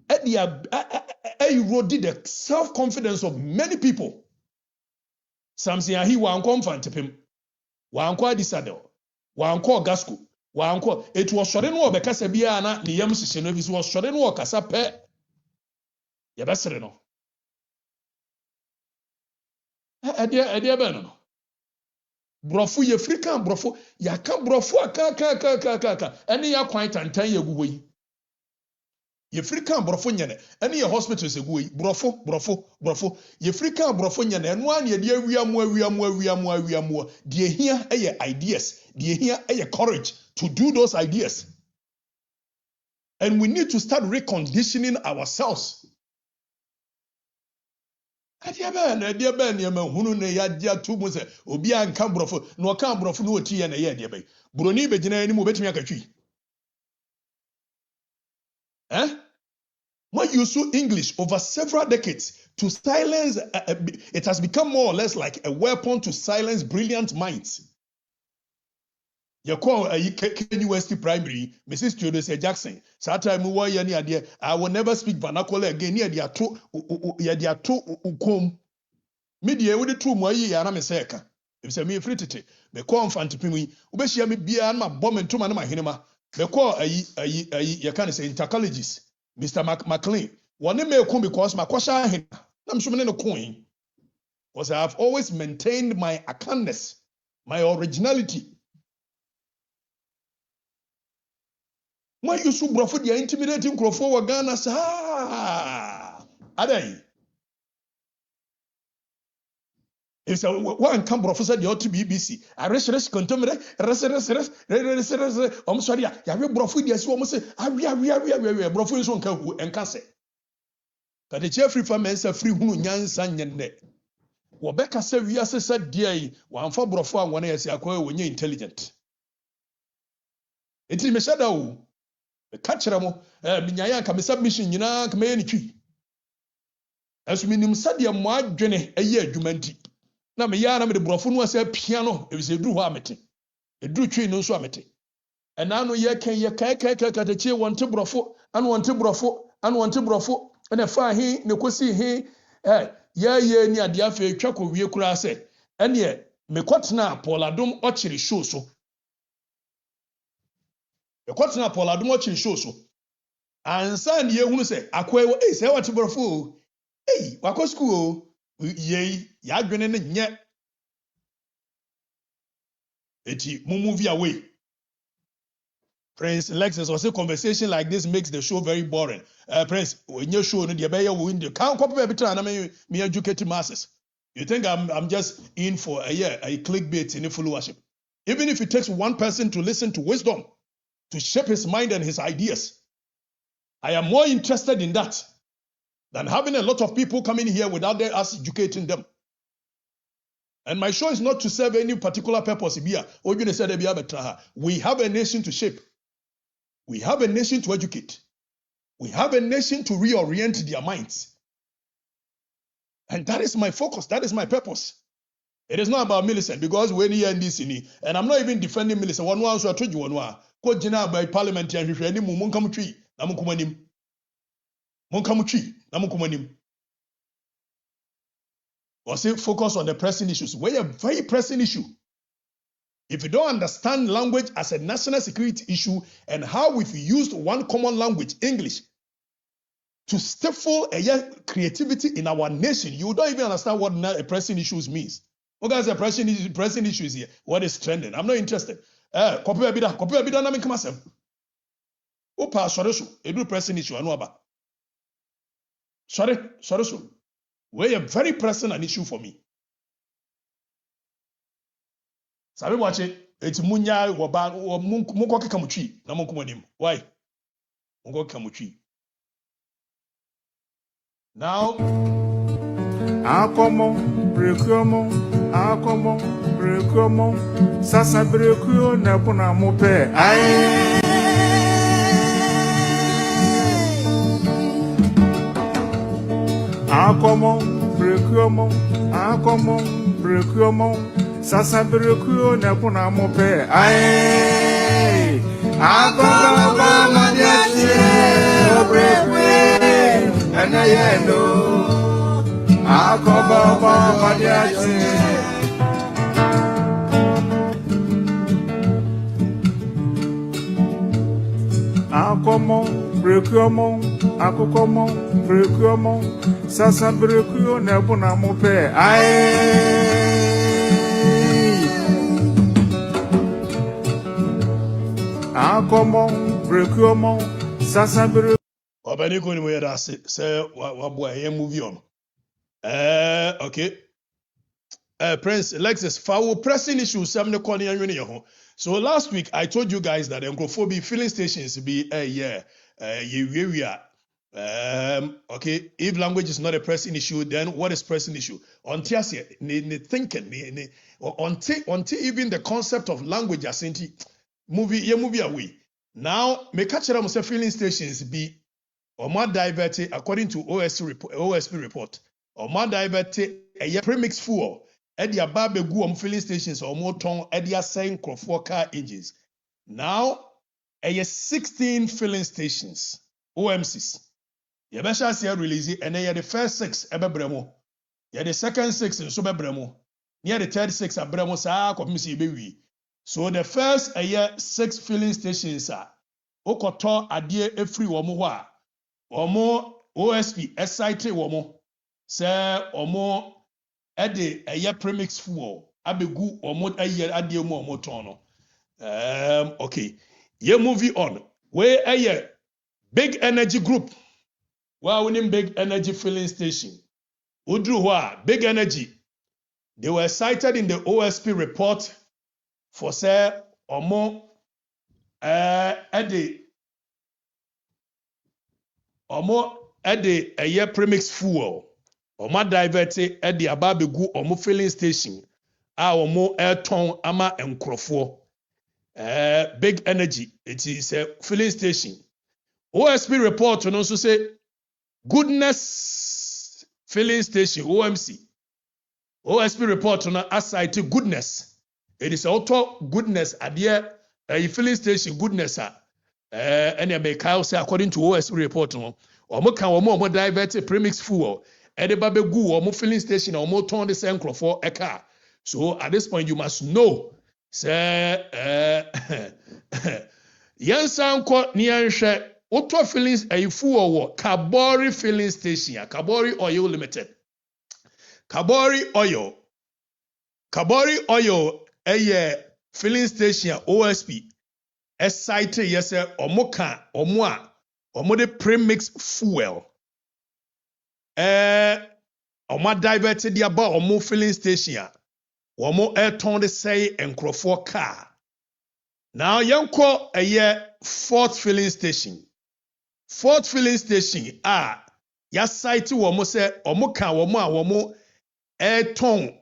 eroded the self-confidence of many people. Some say he won't confront him, one quite disaddle, one call Gasco. Wanko it was sure no obekasa bia na ne yam hihye no bi so was sure no okasa pe ye besere no ade be no brofo ye African brofo ya ka brofo aka ene ya kwan tantan ye gugo yi ye African brofo nyene ene ye hospitals egugo yi brofo ye African brofo nyene eno an ye de awiamu de hia eye ideas de hia eye courage to do those ideas. And we need to start reconditioning ourselves. Hunu ne ya tu mu se obi anka brofo no aka brofo no oti ye na ye de bai broni be gina ani mu betumi akatwi when you use English over several decades to silence it has become more or less like a weapon to silence brilliant minds. You call a University Primary, Mrs. Theodore Jackson. Sometimes I will never speak vernacular again. Near the two ukom. Media with the two more year and I'm a second. If say me free to take, me call Fantipimi, Ubeshia me be my bomb and two man my hinema. Me call you can say intercolleges, Mr. McLean. One may come because my kwasha him. I'm sure no coin. Because I have always maintained my akaness, my originality. Mo use brofo dia intimidating crofo wa Ghana sa. Adai. It's a one come professor the to BBC. I rest contemporary rest. Sorry, ya we brofo dia so mo say we brofo so nka hu enka se. Okatakyie Afrifa mensa free hunu nyansa nyenne. Wo beka se wi asesa dia yi wan fa brofo an wona yesi akwa wonye intelligent. Enti me shada o. Me ka kire mo minyaya ka me submission nyina ka me ni twi. Asu minim sade mo adwene eye adwumanti. Na me ya na me de brofo no ase piano e bi se duru ho amete. E duru twi no so amete. Ena no ye kan ye kai Okatakyie wonte brofo an wonte brofo na fa he ne kosi he ye ni ade afa etwa ko wie kura se ene me kotena Pauladom ochiri show so me kotena Pauladom ochiri show so ansa ne ye hunu se akwa se wate brofo wako school ye ya adwene ne nye eti mu move away. Prince Lexus was a conversation like this makes the show very boring. Prince, when you show no the better window, can't copy every time I me educated masses. You think I'm just in for a clickbait in followership? Even if it takes one person to listen to wisdom, to shape his mind and his ideas, I am more interested in that than having a lot of people coming here without us educating them. And my show is not to serve any particular purpose. We have a nation to shape. We have a nation to educate. We have a nation to reorient their minds. And that is my focus. That is my purpose. It is not about Millicent because when he and this in and I'm not even defending Millicent. One one so I told you one one. Ko jina by parliament and hwehwe ni mun kam twi na mun kumanim. Mun kam twi na mun kumanim. Or say focus on the pressing issues. We're a very pressing issue. If you don't understand language as a national security issue and how we've used one common language, English, to stifle creativity in our nation, you don't even understand what pressing issues means. What guys are pressing issues here? What is trending? I'm not interested. Copy abida na minka masem. Opa sorry so. Edu pressing issue anu aba. Sorry so. We're a very pressing an issue for me. Sabi watch it. It's munya woba munko keka mutwi na munko monim. Why? Munko keka mutwi. Now Akomo brekomo sasa brekuo na kuna mope ai Akomo brekomo sasa brekuo na kuna mope ai Akomo ba madiache obrekwe anayendo Akomo ba madiache Akomo brekomo sasa brekuo na kuna mope ai Akomo brekomo sasa brekuo Obani ko ni mo yeda se wabo a movie on. Okay. Prince Lexus foul pressing issues some ne corner anwene ye ho. So last week I told you guys that encophobia filling stations be okay, if language is not a pressing issue, then what is pressing issue? Until thinking, until even the concept of language as movie away. Now, me catch them say filling stations be or more diverted according to OSP report. Or more diverted a premix fuel at the above filling stations or more ton at the same car engines. Now, 16 filling stations, OMCs. Yabesha see release and then the first 6 ebebremo. Yeah, the second 6 in subebremo. Near the third 6 abremo sa komisi bewi. So the first 6 filling stations are okoto adie efri womo ho a omo OSP SIT womo se omo ede premix fuel abegu omo adie mu omo ton no. Okay. Ye movie on. we a big energy group. Well, winning big energy filling station. Udruwa, big energy. They were cited in the OSP report for say or more at the a year premix fuel or more diverted at the ababegu or more filling station. Our more air ton ama and crofo. Big energy. It is a filling station. OSP report and also say goodness filling station OMC. OSP report on aside to goodness. It is auto goodness at the filling station goodness. And Kyle say according to OSP report no or more diverted premix fuel. Ede babegu or more filling station or more turn the same for a car. So at this point you must know say yansan ko nianhwe auto filling a fuel Kabori filling station Kabori Oil Limited. Kabori Oil a filling station OSP a site yes omoka omwa omode premix fuel oma diverted ya ba omo filling station omo turn the say enkrofo car. Now yanko a fourth filling station ya site womo say omoka womo ton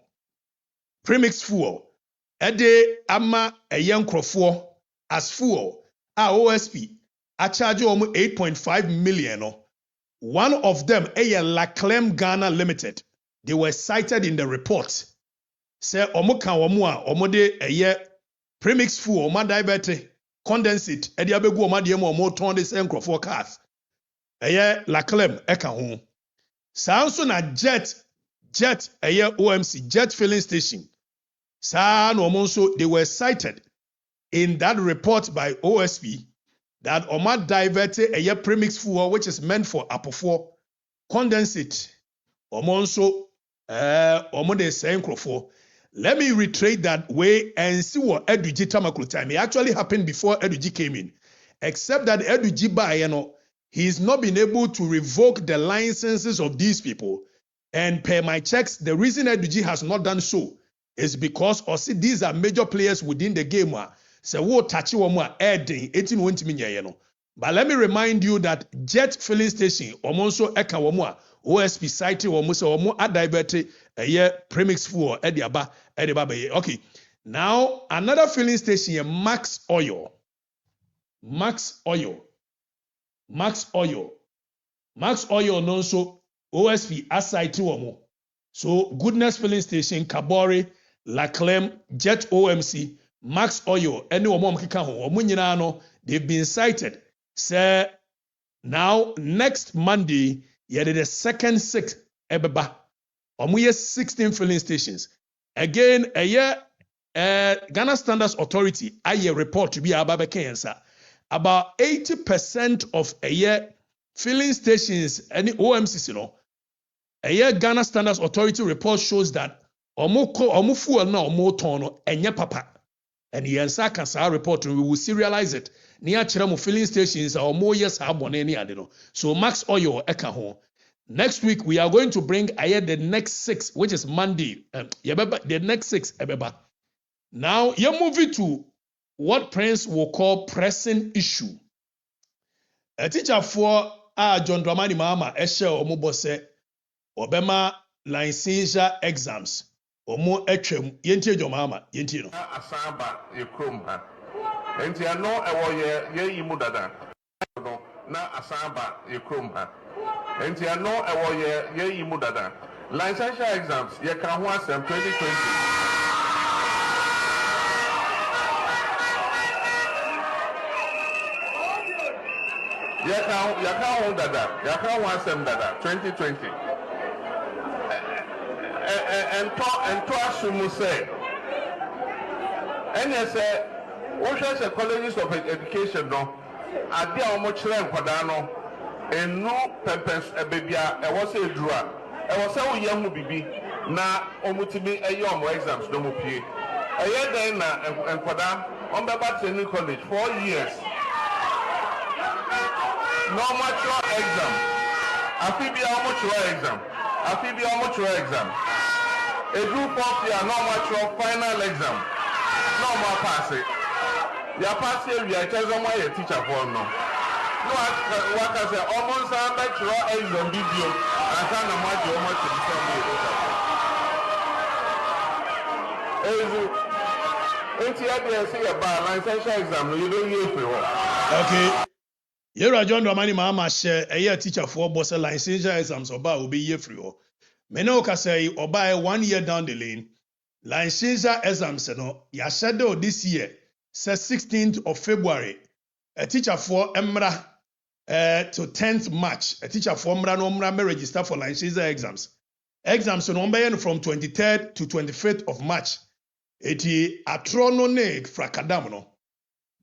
premix fuel ede ama enkrofo as fuel OSP a charge omo 8.5 million. One of them Lamenting Ghana Limited. They were cited in the report. Say omo kan omo de premix fuel omo divert condensate e de abegu omo de omo ton de say nkrofo cars. Lamenting eka ho. Sa nso na jet OMC jet filling station. Sa no omo nso they were cited in that report by OSP that Oma diverted a premix fuel which is meant for apofo condensate. Omonso Omo de saying crofo. Let me reiterate that way and see what Eduji Tamaklo time. It actually happened before Eduji came in. Except that Eduji by he's not been able to revoke the licenses of these people. And per my checks, the reason Eduji has not done so is because these are major players within the game. So wo touch one adding 18 but let me remind you that jet filling station omonso eka womo OSP site womo so womo adivert premix fuel ediaba okay. Now another filling station Max Oil no so OSP aside womo. So goodness filling station Kabori Lamenting Jet OMC Max Oil, any woman kika ho, they've been cited. Say now next Monday, the second 6 ebeba. Omuye 16 filling stations. Again, Ghana Standards Authority, report to be about 80% of filling stations, any OMCs, Ghana Standards Authority report shows that omu fuel na omu tono enye papa. And yensa kasa report we will serialize it. Near Chiramo filling stations or more yes have so Max Oil eka ho. Next week we are going to bring the next 6, which is Monday. The next 6 ebeba. Now you move it to what Prince will call pressing issue. A teacher for John Dramani Mama Eshe Omobose Obema licensure exams. Omo etwem yentie jomama yentie no asamba yekrom ha enti ano ewo ye yimu dada no na asamba yekrom ha enti ano ewo ye yimu dada licensure exams ye kan ho asem 2020 ye kan ho dada ye kan ho asem dada 2020 and to assume say and say the colleges of education no ade a omo kire nkwada no enu pempens ebebia e wo say edura e wo say wo yahu bibi na omutimi eye omo exams no mo pie eye den na nkwada on beba training college 4 years normal exam. Afibia exam. Afibia exam. Edu fourth year normal final exam. Normal pass it. Ya pass it, we are chosen by a teacher for no. No, what I say, almost a natural exam video. I can't imagine how much Okay. Yera John Dramani Mama share a year teacher for boss licensure exams oba will be year free. Meno ka say oba 1 year down the lane. Licensure exams no ya shadow this year says 16th of February. A teacher for Emra to 10th March. A teacher for Emra no Emra may register for licensure exams. Exams no from 23rd to 25th of March. Eti atrono ne frakadam no.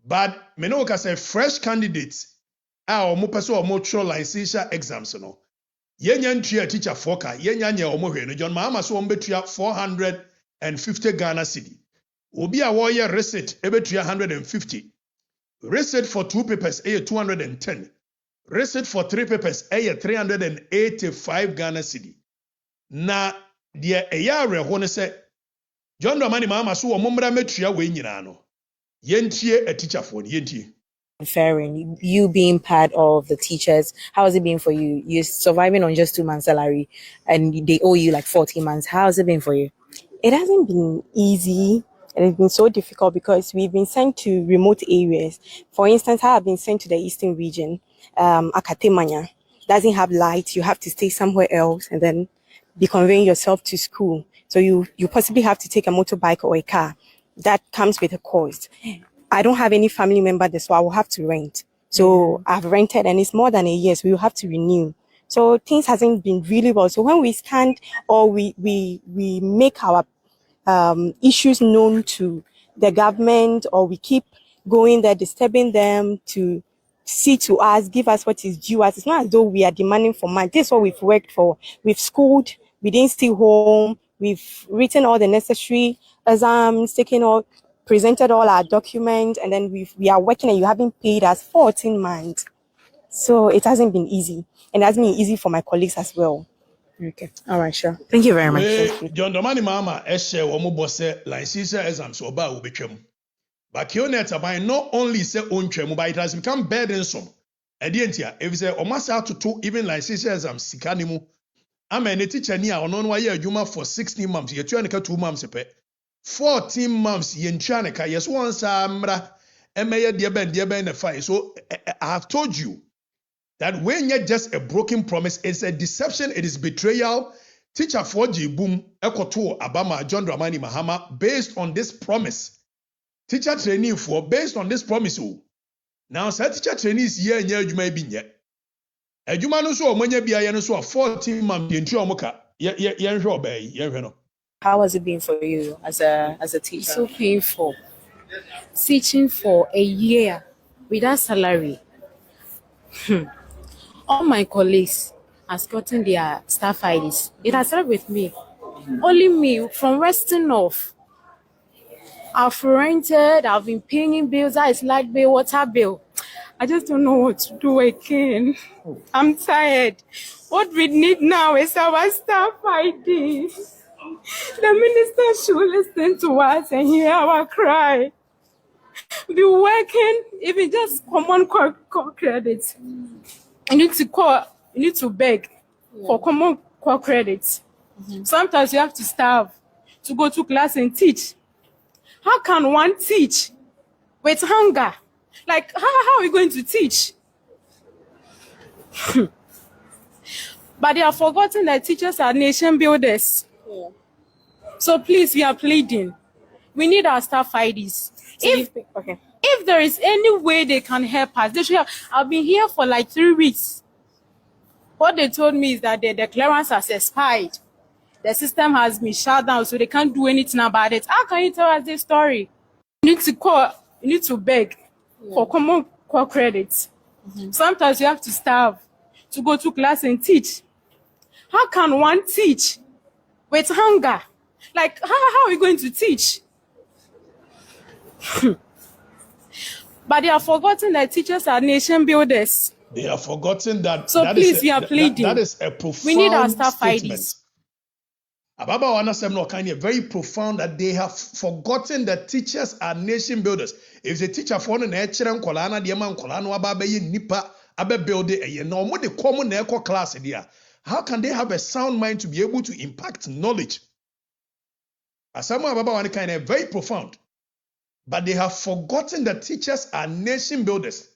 But meno ka say fresh candidates a omo pese omo tro licensure exams no. Yenya ntua teacher foka yenya nya omo hwe no John Mahama so omo betua 450 Ghana cedi. Obi a wo ye receipt ebetua 150. Receipt for 2 papers 210. Receipt for 3 papers 385 Ghana cedi. Na de eya reho ne se John Dramani Mahama so omo mra metua we nyina no. Yentie a teacher for yentie. Faring, you being part of the teachers, how has it been for you? You're surviving on just 2 months' salary and they owe you like 40 months. How has it been for you? It hasn't been easy and it's been so difficult because we've been sent to remote areas. For instance, I have been sent to the eastern region, Okatakyie doesn't have light. You have to stay somewhere else and then be conveying yourself to school. So you possibly have to take a motorbike or a car. That comes with a cost. I don't have any family member there, so I will have to rent. So I've rented and it's more than a year, so we will have to renew. So things hasn't been really well. So when we stand or we make our issues known to the government or we keep going there, disturbing them to see to us, give us what is due us. It's not as though we are demanding for money. This is what we've worked for. We've schooled, we didn't stay home, we've written all the necessary exams, presented all our documents, and then we are working and you haven't paid us 14 months. So it hasn't been easy. And it hasn't been easy for my colleagues as well. Okay. All right, sure. Thank you very much. Thank you. John Dramani Mahama share omo boss licensure exams oba will betwam. But Kionet by not only say own twam, but it has become burdensome. Edientia, if say omasa to even licensure exams sikanimu. I'm a teacher near on one year juma for 16 months. You're trying to 2 months. 14 months. Yenchanika. Yes, once amra. Emaya dear ben fire. So I have told you that when you're just a broken promise, it's a deception, it is betrayal. Teacher for J Boom, Ekoto, Abama, John Dramani Mahama, based on this promise. Teacher training for based on this promise. Now, say teacher training is here and you may be yet. Ejuma no so omonya bia ye no so 14 months ye ntwa omoka ye nhwe obey ye hwe no. How has it been for you as a teacher? It's so painful. Teaching for a year without salary. All my colleagues has gotten their staff IDs. It has started with me. Only me from resting off. I've rented, I've been paying bills, it's light bill, water bill. I just don't know what to do again. I'm tired. What we need now is our staff IDs. The minister should listen to us and hear our cry. Be working, even just common core credits. You need to beg for common core credits. Sometimes you have to starve to go to class and teach. How can one teach with hunger? Like, how are we going to teach? But they have forgotten that teachers are nation builders. Yeah. So please, we are pleading. We need our staff IDs. If there is any way they can help us, they should have. I've been here for like 3 weeks. What they told me is that the clearance has expired. The system has been shut down, so they can't do anything about it. How can you tell us this story? You need to beg for common core credits. Sometimes you have to starve to go to class and teach. How can one teach with hunger? Like, how are we going to teach? But they have forgotten that teachers are nation builders. They have forgotten that. So that please, is we are pleading. that is a profound We need our staff statement. IDs. Ababa Wanasem no kind of very profound that they have forgotten that teachers are nation builders. If the teacher for an lecturer kolana the man kolano ababe nipa abe build it no more the common echo class there. How can they have a sound mind to be able to impact knowledge? Asama Ababa Wan kind of very profound. But they have forgotten that teachers are nation builders.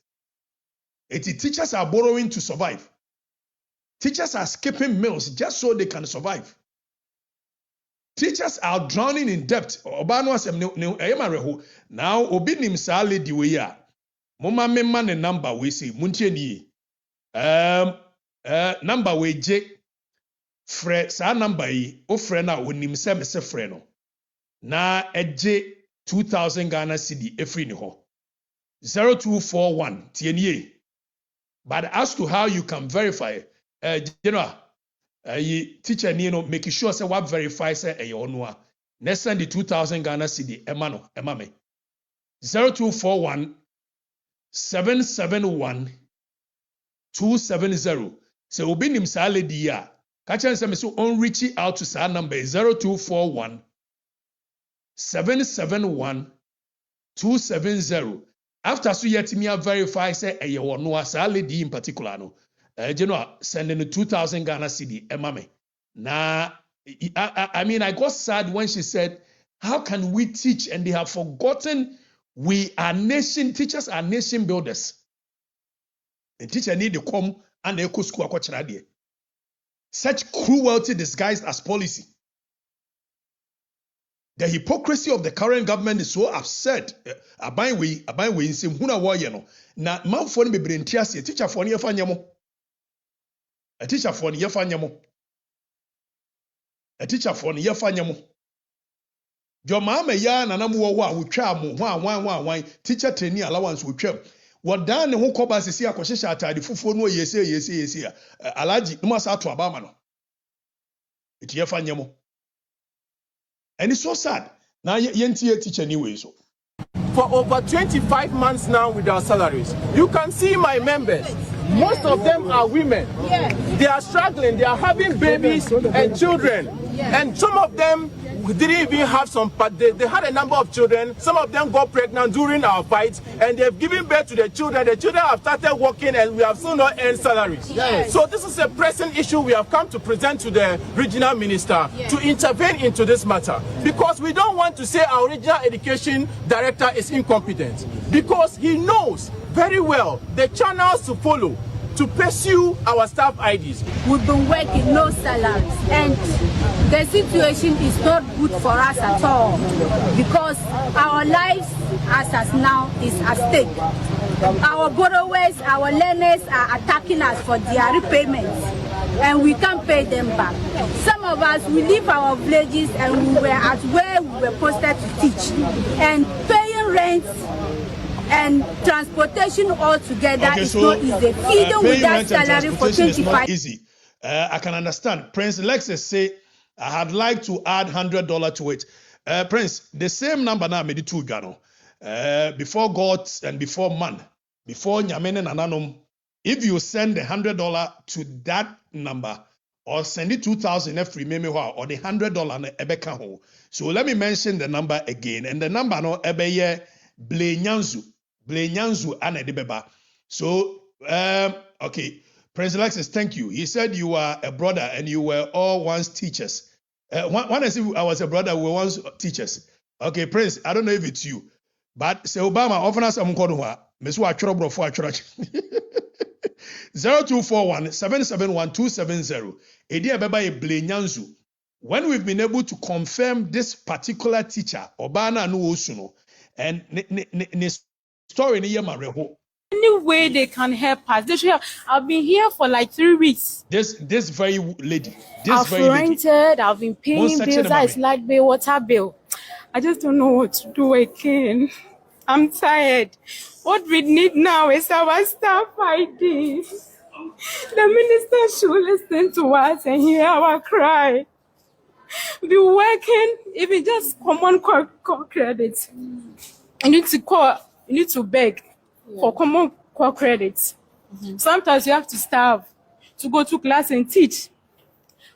Teachers are borrowing to survive. Teachers are skipping meals just so they can survive. Teachers are drowning in debt. Now, obi nim sa lady we ya. Mama memma ne number we say muntie ni. Number we je frɛ sa number yi o frɛ na onim se me se frɛ no. Na eje 2000 Ghana cedi efri ni ho. 0241 tie. But as to how you can verify, teacher making sure say what verify say onwa. Let's send the 2000 Ghana cedi emame. 0241 771 270. So obi nim sa lady ya. Kacha say me so on reach out to sa number 0241 771 270. After so yet me verify say no sa lady in particular no. Sending the 2000 Ghana cedi emame. Now, I mean, I got sad when she said, how can we teach? And they have forgotten we are nation, teachers are nation builders. And teacher need to come and they could school. Such cruelty disguised as policy. The hypocrisy of the current government is so absurd. Abai we in sim huna wa no. Na man for be brentia teacher for ne fa nyamo. A teacher for ne fa nyamo. A teacher for ne fa nyamo. Your mama ya na namu wa wo twa mo wan teacher training allowance wo twam. Wadan ne ho koba sisi akohyehyɛ atade fufuo no yesi alaji no masa to abama no. Eti fa nyamo. And it's so sad. Now, yentie teacher anyway. So, for over 25 months now with our salaries, you can see my members. Most of them are women. They are struggling. They are having babies and children. And some of them didn't even have some, but they had a number of children. Some of them got pregnant during our fights, and they've given birth to the children. The children have started working, and we have still not earned salaries. So this is a pressing issue we have come to present to the regional minister to intervene into this matter, because we don't want to say our regional education director is incompetent, because he knows very well the channels to follow to pursue our staff IDs. We've been working, no salaries, and the situation is not good for us at all, because our lives as now is at stake. Our borrowers, our learners are attacking us for their repayments, and we can't pay them back. Some of us, we leave our villages and we were at where we were posted to teach, and paying rent and transportation altogether is not easy. Feeding without salary for 25 easy. I can understand. Prince Lexus say, I had like to add $100 to it. Prince, the same number now made it two Ghana. Before God and before man, before Nyamene and Ananum, if you send the $100 to that number, or send it 2,000 every or the $100 ebeka ho. So let me mention the number again. And the number no ebeye Blenyanzu and Edibeba. So, okay. Prince Alexis, thank you. He said you are a brother and you were all once teachers. When I say I was a brother, we were once teachers. Okay, Prince, I don't know if it's you. But say Obama often has some code. Miss Wachro bro for 0241 771 270. Edia Beba Blenyanzu. When we've been able to confirm this particular teacher, Obana no Osuno, and story in Yamareho. Any way they can help us. They should help. I've been here for like 3 weeks. This very lady. I've rented, I've been paying bills, it's light bill, water bill. I just don't know what to do again. I'm tired. What we need now is our staff IDs. The minister should listen to us and hear our cry. Be working, if it just common call credit. You need to beg for common call credit. Sometimes you have to starve to go to class and teach.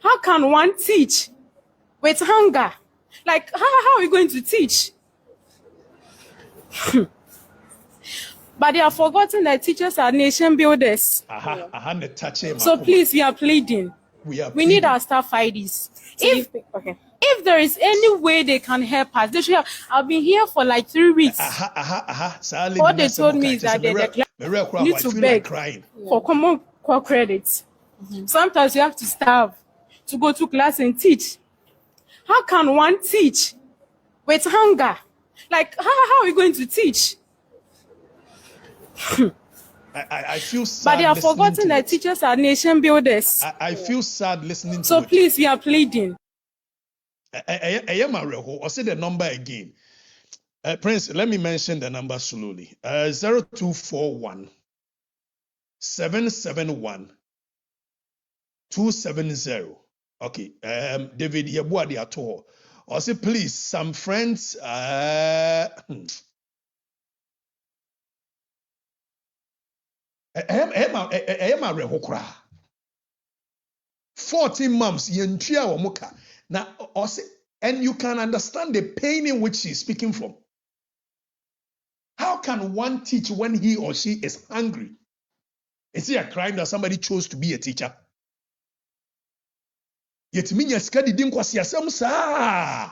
How can one teach with hunger? Like, how are we going to teach? But they have forgotten that teachers are nation builders. So please, we are pleading. We need our staff IDs. If there is any way they can help us, they should have. I've been here for like 3 weeks. All they told me is that they need to beg for common core credits. Sometimes you have to starve to go to class and teach. How can one teach with hunger? Like, how are we going to teach? I feel sad. But they have forgotten that teachers are nation builders. I feel sad listening to so it. Please, we are pleading. I am a real. I'll say the number again. Prince, let me mention the number slowly. 0241 771 270. Okay. David Yabuadi at all. I'll say, please, some friends. 14 months yentua omuka na ose, and you can understand the pain in which she's speaking from. How can one teach when he or she is hungry? Is it a crime that somebody chose to be a teacher? Yet minya skadi dim kwasi asem saa.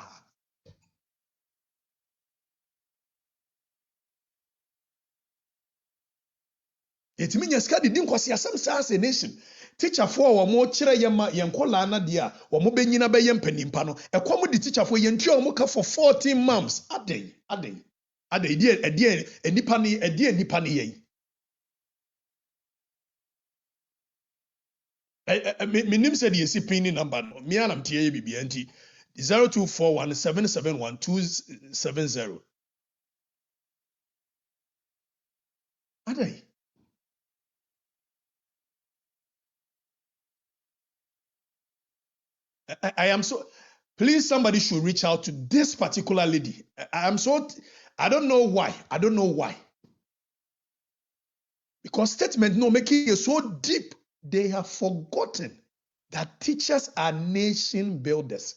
Yetimi nyaska de din kwasi asem saa as a nation. Teacher for wo mo kire yema yenkola na de a wo mo benyina be yem panimpa no. Ekom de teacher for yentua mo ka for 14 months. Adey enipa ne yen. Minim said yesi pin number no. Me anam tie bibia nti 0241 771 270. Adey. I am so. Please, somebody should reach out to this particular lady. I don't know why. Because statement no making it so deep, they have forgotten that teachers are nation builders.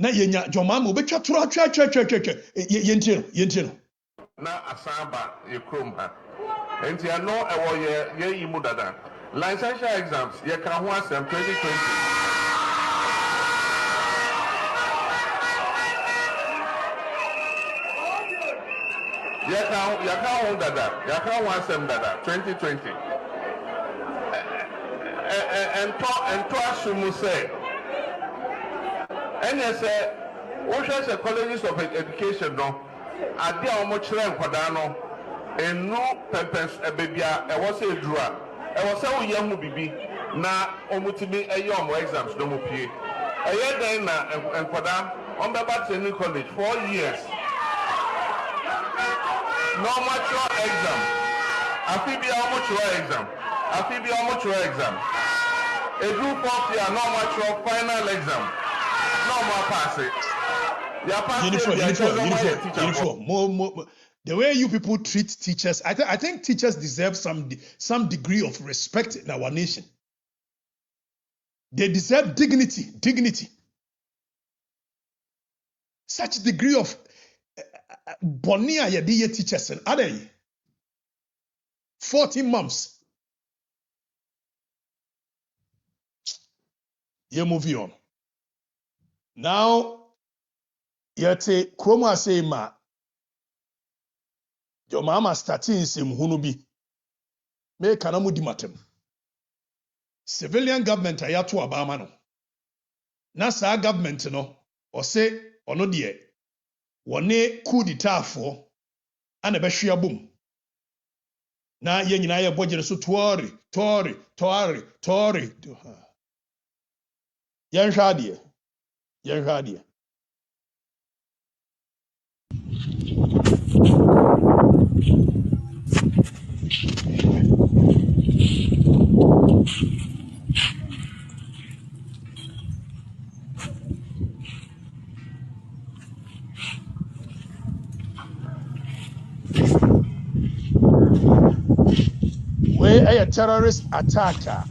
Na yenya jomama obetwa tro atwa yentino na asamba ye krom ha enti ano ewo ye yimu dada licensure exams ye ka ho asem 2020 ye ka ho asem dada 2020 ento asumu say and yes, what colleges of education no ade a omo kire nkwada no enu pempens ebebia e wo se edura e wo se wo ye hu bibi na omutimi eye omo exams no mo pie eye den na nkwada on beba training college 4 years no mature exam afibia omo exam edu 4th year no mature final exam. Uniform. More. The way you people treat teachers, I think teachers deserve some degree of respect in our nation. They deserve dignity. Such degree of bonia yediye teachers and other 14 months. You're moving on. Now, yete kroma say ma your mama starting sim hunubi me kanamu di matem civilian government ayato abama no na saa government no o say ono de wone coup d'etat afo ana behwe abom na ye nyina ye bogere so tori yan hwade where a terrorist attacker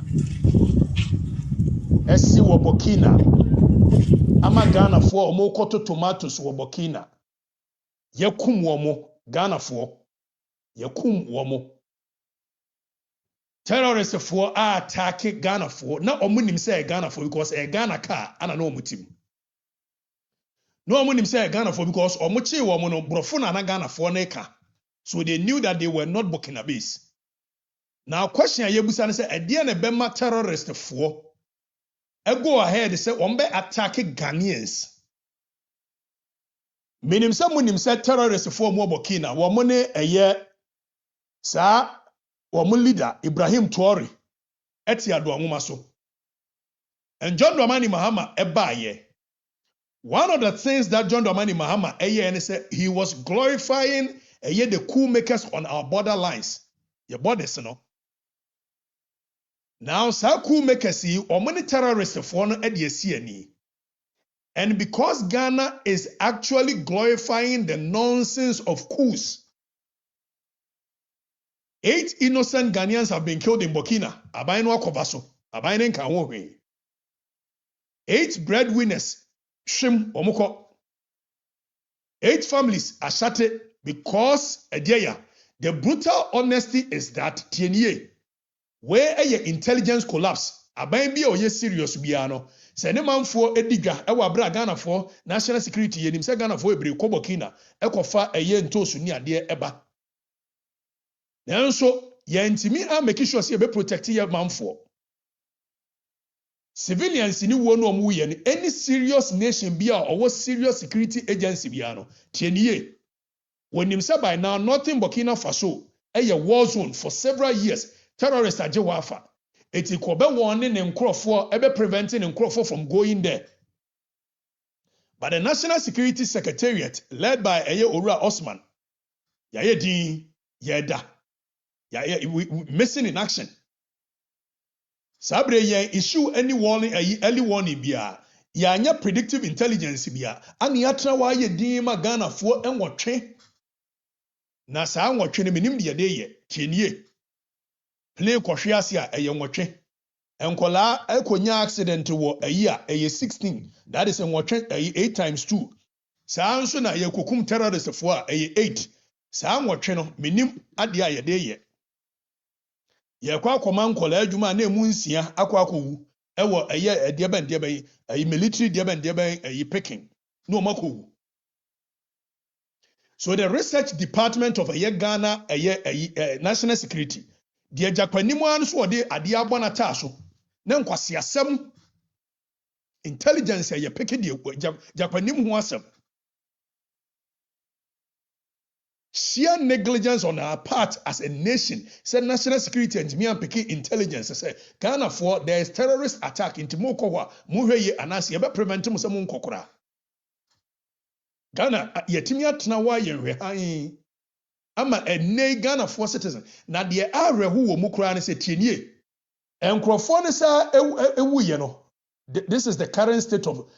esi wo Burkina ama Ghana for omo koto tomatoes wo Burkina yekum womo Ghana for yekum womo terrorist for attack Ghana for na omo nim say Ghana for because a Ghana car ana no omo tim no omo nim say Ghana for because omo chi womo no brofo na Ghana for na ka so they knew that they were not Burkinabes. Now question yebusa say e de na bema terrorist for go ahead say ombe attack Ghanaians. Minim say munim say terrorist for mo Burkina wo mo ne eye sa wo mo leader Ibrahim Traoré eti ado anwoma so. And John Dramani Mahama ebaye. One of the things that John Dramani Mahama and say he was glorifying the coup makers on our borderlines. Your borders, no. Now, sa coup makers see or many terrorists for no CNE. And because Ghana is actually glorifying the nonsense of coups, 8 innocent Ghanaians have been killed in Burkina. Abaino Kovaso, Abainen Kanwohe. 8 breadwinners, Shim Omoko. 8 families are shattered because the brutal honesty is that TNA, where a intelligence collapse, aban bi o ye serious biano, se ne manfo ediga e wa bra Ghana for national security yenim se Ghana for ebre ko Burkina e kofa eye ntosu ni ade eba. Nanso ye ntimi a make sure say be protect ye manfo. Civilians ni wo no omu ye ni any serious nation bia or serious security agency biano TNA. When him say by now, nothing Burkina Faso, a war zone for several years, terrorists are Jewafa. It is Kobe warning and Crawford, ever preventing and Crawford from going there. But the National Security Secretariat, led by Eye Ora Osman, Yeda, missing in action. Sabre issue any warning, early warning bia, yanya predictive intelligence bia, and yatra wa ye dima Ghana for and what train. Na saa nwotwe ne menim de ye tienie plane kohwe a eye nwotwe enkola ekonya accident wo ayi a eye 16 that is nwotwe 8 times 2 saa nso na ye kokum terrorist fo a eye 8 saa nwotwe no menim ade a ye de ye kwa akoma nkola adwuma na emu nsia akwakowu ewo eye de ben ayi military de ben ayi picking no makowu. So the research department of Ghana national security, the Japanimu answer de adia bonata so, na nkwasi asem intelligence ye peke de Japanimu asem. Sheer negligence on our part as a nation, said national security and me and peke intelligence say Ghana for there is terrorist attack into Mokowa, muheye anasi ebe prevent mu se mu nkokora. Ghana yetimi atena wa ye hwe ama ene Ghana for citizen na de arehu wo mu kura ne se tienie enkrofo ne sa ewu ye no. This is the current state of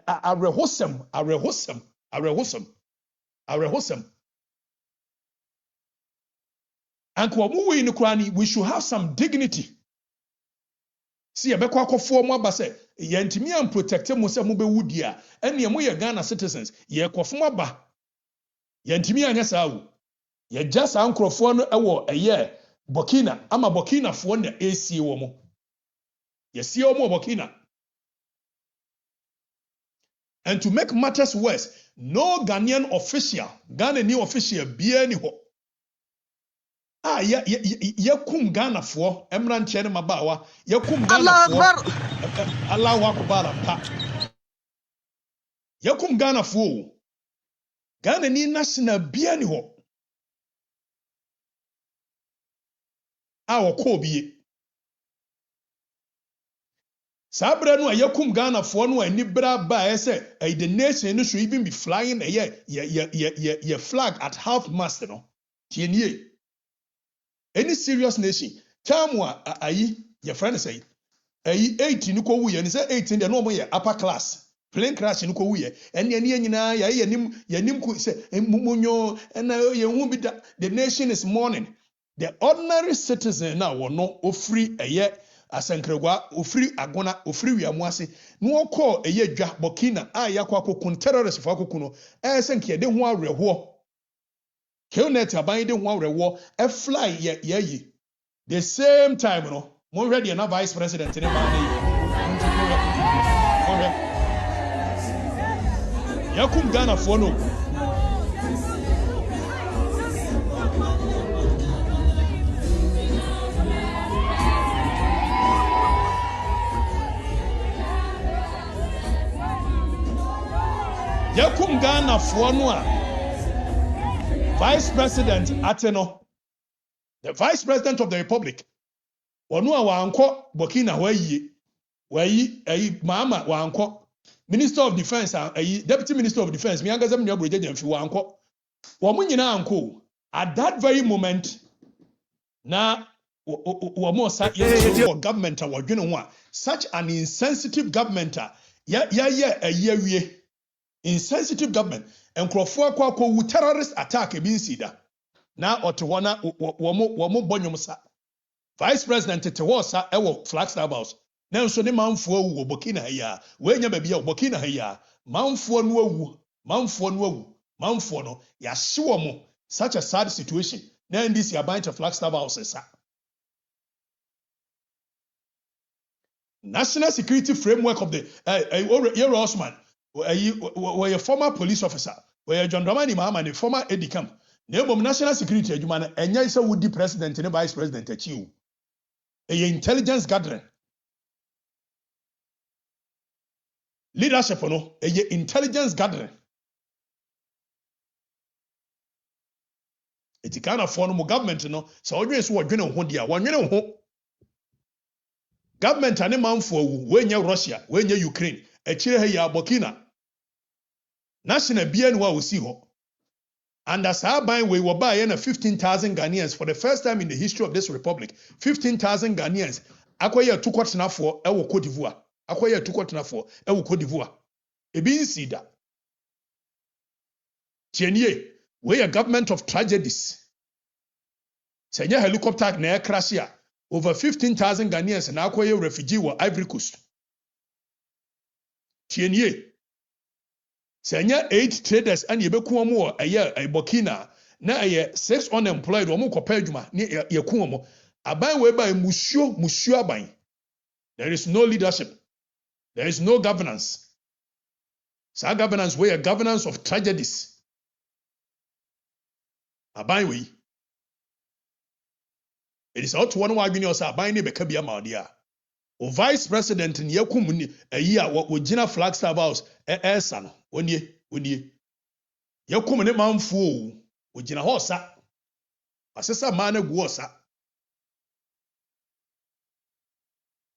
arehosem. And we should have some dignity. See, a bekwa kofo mo aba se yentimi am protect mo se mo be wudi a ene mo ye Ghana citizens ye kofo mo aba yentimi anya sawu ye just ankrofo no ewo eye Burkina ama Burkina fo na esie wo mo ye sie wo mo Burkina. And to make matters worse, no Ghanaian official, Ghanaian official bia ni ho. Yakum Ghana for Emran Chen Mabawa, Yakum Ghana for Allah Akbar pa. Yakum Ghana for Ghana ni national biani ho. Awo kobi. Sabra no yakum Ghana for no ani bra ba ese the nation should even be flying a flag at half mast no. Tienie. Any serious nation, Tamwa ayi your friend say, ayi 18 no ko wuye ni say 18 de no mo ye upper class. Plane crash no ko wuye. And ye nyina ya yanim ku say munyo and ye hu bi the nation is mourning. the ordinary citizen now will not offer a year asankregwa ofri agona ofri wiamuase no call a year dwa Burkina yakwa kokun terrorist for kokuno senke de ho awerho Killnet aban de ho awerho e fly ye the same time no mo ready na vice president ne ba ne yakum Ghana for no Yakum Ghana for no vice president Ateno, the vice president of the republic. Onua wa anko Burkina wayi mama wa anko minister of defense deputy minister of defense mi angazam ne obroje jamfi wa anko. Wo nyina anko at that very moment na wo mo sa yes government wa dwene ho a such an insensitive government awie insensitive government enkrofo akwa wu terrorist attack e bi nsida na otewona wo mo bonyom sa vice president Tewosa ewo Flagstaff House na nso ne manfo awu Burkina ya we nya ba bia Burkina ya manfo no awu no ya hyewo mo such a sad situation na ndisi aban to Flagstaff House sa national security framework of the Osman were a former police officer, were a John Dramani Mahama, former Eddie Camp. Nebom national security adwuma and yes would be president and vice president achieve. A intelligence gathering. Leadership no, a intelligence gathering. It kind of form of government no, so always what you know who dia one government and a man for when you Russia, when you Ukraine, a chile ya Burkina. National BNY will see her. And as our buying, we were buying 15,000 Ghanaians for the first time in the history of this republic. 15,000 Ghanaians. Acquire 2 quarters now for our Cote d'Ivoire. Acquire 2 quarters now for our Cote d'Ivoire. A being sida. Tienye, we a government of tragedies. Senya helicopter na crash here. Over 15,000 Ghanaians and acquire refugee were Ivory Coast. Tienye. Senya 8 traders and yebeku mo a Burkina na 6 unemployed omo kopa adwuma ne yeku mo aban we ba musio aban. There is no leadership, there is no governance. Sa governance we a governance of tragedies. Aban we it is out one wa adwene osa aban ne beka bia ma ode a o vice president ne yakum ni ayi a wo gina Flagstaff House esa no onie yakum ne manfo o gina hosa asesa ma na gu hosa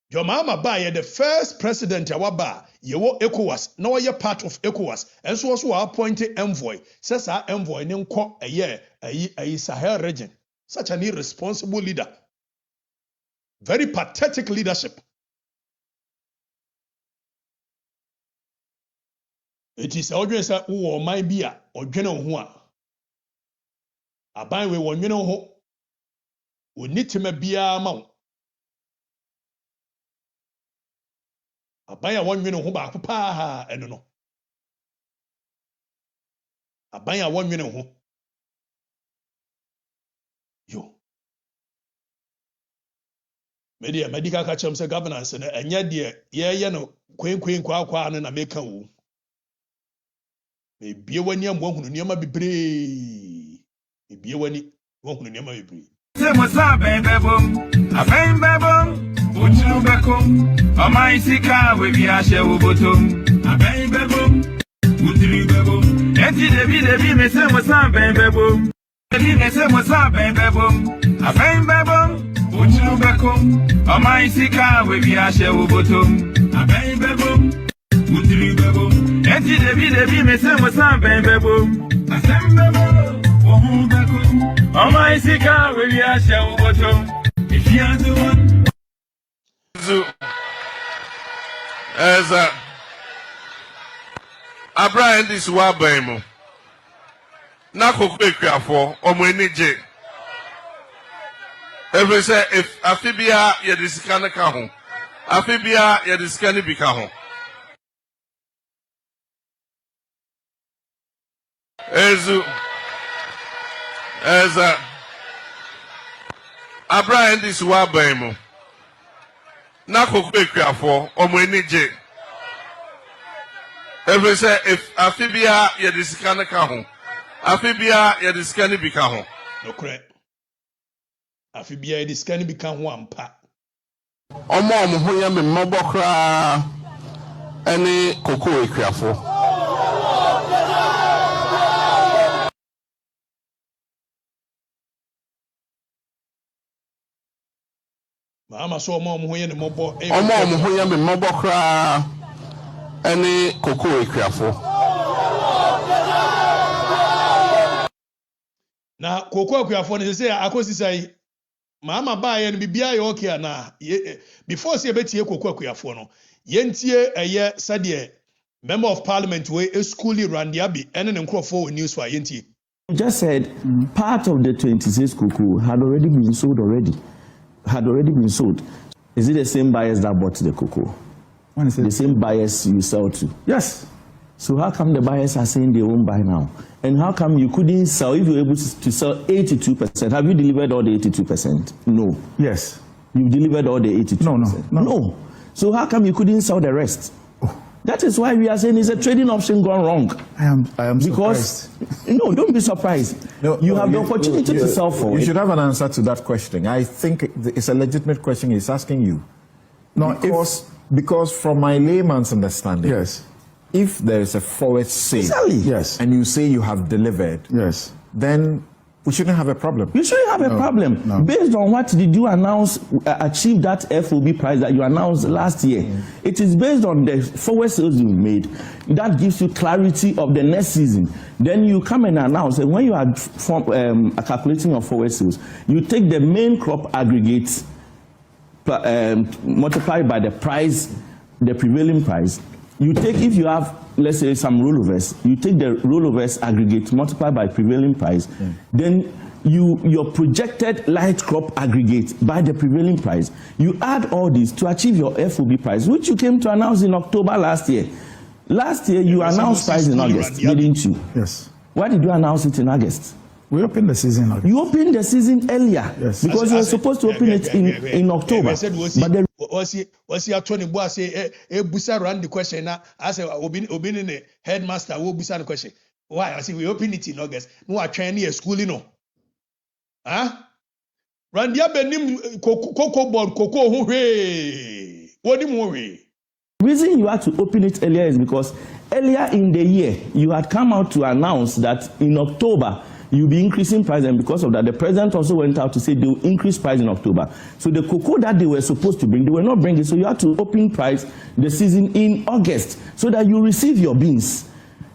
your mama ba the first president awaba yewo ECOWAS na we part of ECOWAS enso also appointed envoy says our envoy ne nko ayi Sahel region such an irresponsible leader, very pathetic leadership. It is always a who might be a or general who a buy we one who we need to be a mount. A buy a 1 million who back pa and no. A buy a 1 million who yo. Media medical catch say governance and yet dear no queen kwa na make wo. Maybe when you want to near my be maybe when you want to near my be. Say what's up, baby boom. A bang babum, put you back home. A my sika we be a share bottom. A bang babum, put you back home. Eti de me say what's up, baby boom. Eti me say what's up, baby boom. A bang babum, put you back home. A my sika we be a share bottom. A bang babum. Eti de me say what's up, baby boom. Assemble, oh, back home. Oh, my sika, we are shall bottom. If you are the one. As a Brian, this Wabamo. Nako quick for or when it. Every say if Afibia ye disikane ka ho. Afibia ye disikane bi ka ho. As Abraham this wa ban na kokko ekuafo omo enije. Every say if Afibia ye disikane ka ho. Afibia ye disikane bi ka ho. No correct. Afibia ye disikane bi ka ho ampa. Omo ho ye me mmobọ kra ene kokko ekuafo. Mama so omo ho ye ne mobo. Omo ho ye me mmobọ kra ene kokko ekuafo. Na kokko ekuafo ne say akosi sai mama ba ye no bibia ye okay na before say betie kokko ekuafo no yentie eye sade member of parliament we schoolie Randiabi ene ne nkrofo news for yentie. You just said part of the 26 cocoa had already been sold Is it the same buyers that bought the cocoa? The same buyers you sell to? Yes. So how come the buyers are saying they won't buy now? And how come you couldn't sell if you were able to sell 82%? Have you delivered all the 82%? No. Yes. You delivered all the 82%? No. So how come you couldn't sell the rest? That is why we are saying it's a trading option gone wrong. I am because surprised. No, don't be surprised. You have the opportunity to sell for it. You should have an answer to that question. I think it's a legitimate question he's asking you. No, because from my layman's understanding, yes, if there is a forward sale, exactly, yes, and you say you have delivered, yes, then we shouldn't have a problem. You shouldn't have a problem. No. Based on what did you announce, achieve that FOB price that you announced last year? It is based on the forward sales you made. That gives you clarity of the next season. Then you come and announce, and when you are calculating your forward sales, you take the main crop aggregates multiplied by the price, the prevailing price. You take, if you have, let's say, some rollovers, you take the rollovers aggregate multiplied by prevailing price, then your projected light crop aggregate by the prevailing price, you add all this to achieve your FOB price, which you came to announce in October last year. Last year, you announced price in August, didn't you? Yes. Why did you announce it in August? We opened the season earlier. You opened the season earlier, yes, because you were supposed to open it in October. But the was he attorney boy say busa run the question now? I say obin in the headmaster will busa the question. Why? I say we open it in August. No, I train here schooling no. Huh? Randia benim cocoa board cocoa who hey. What do you mean? The reason you had to open it earlier is because earlier in the year you had come out to announce that in October you'll be increasing price, and because of that, the president also went out to say they will increase price in October. So the cocoa that they were supposed to bring, they were not bringing, so you had to open price the season in August so that you receive your beans.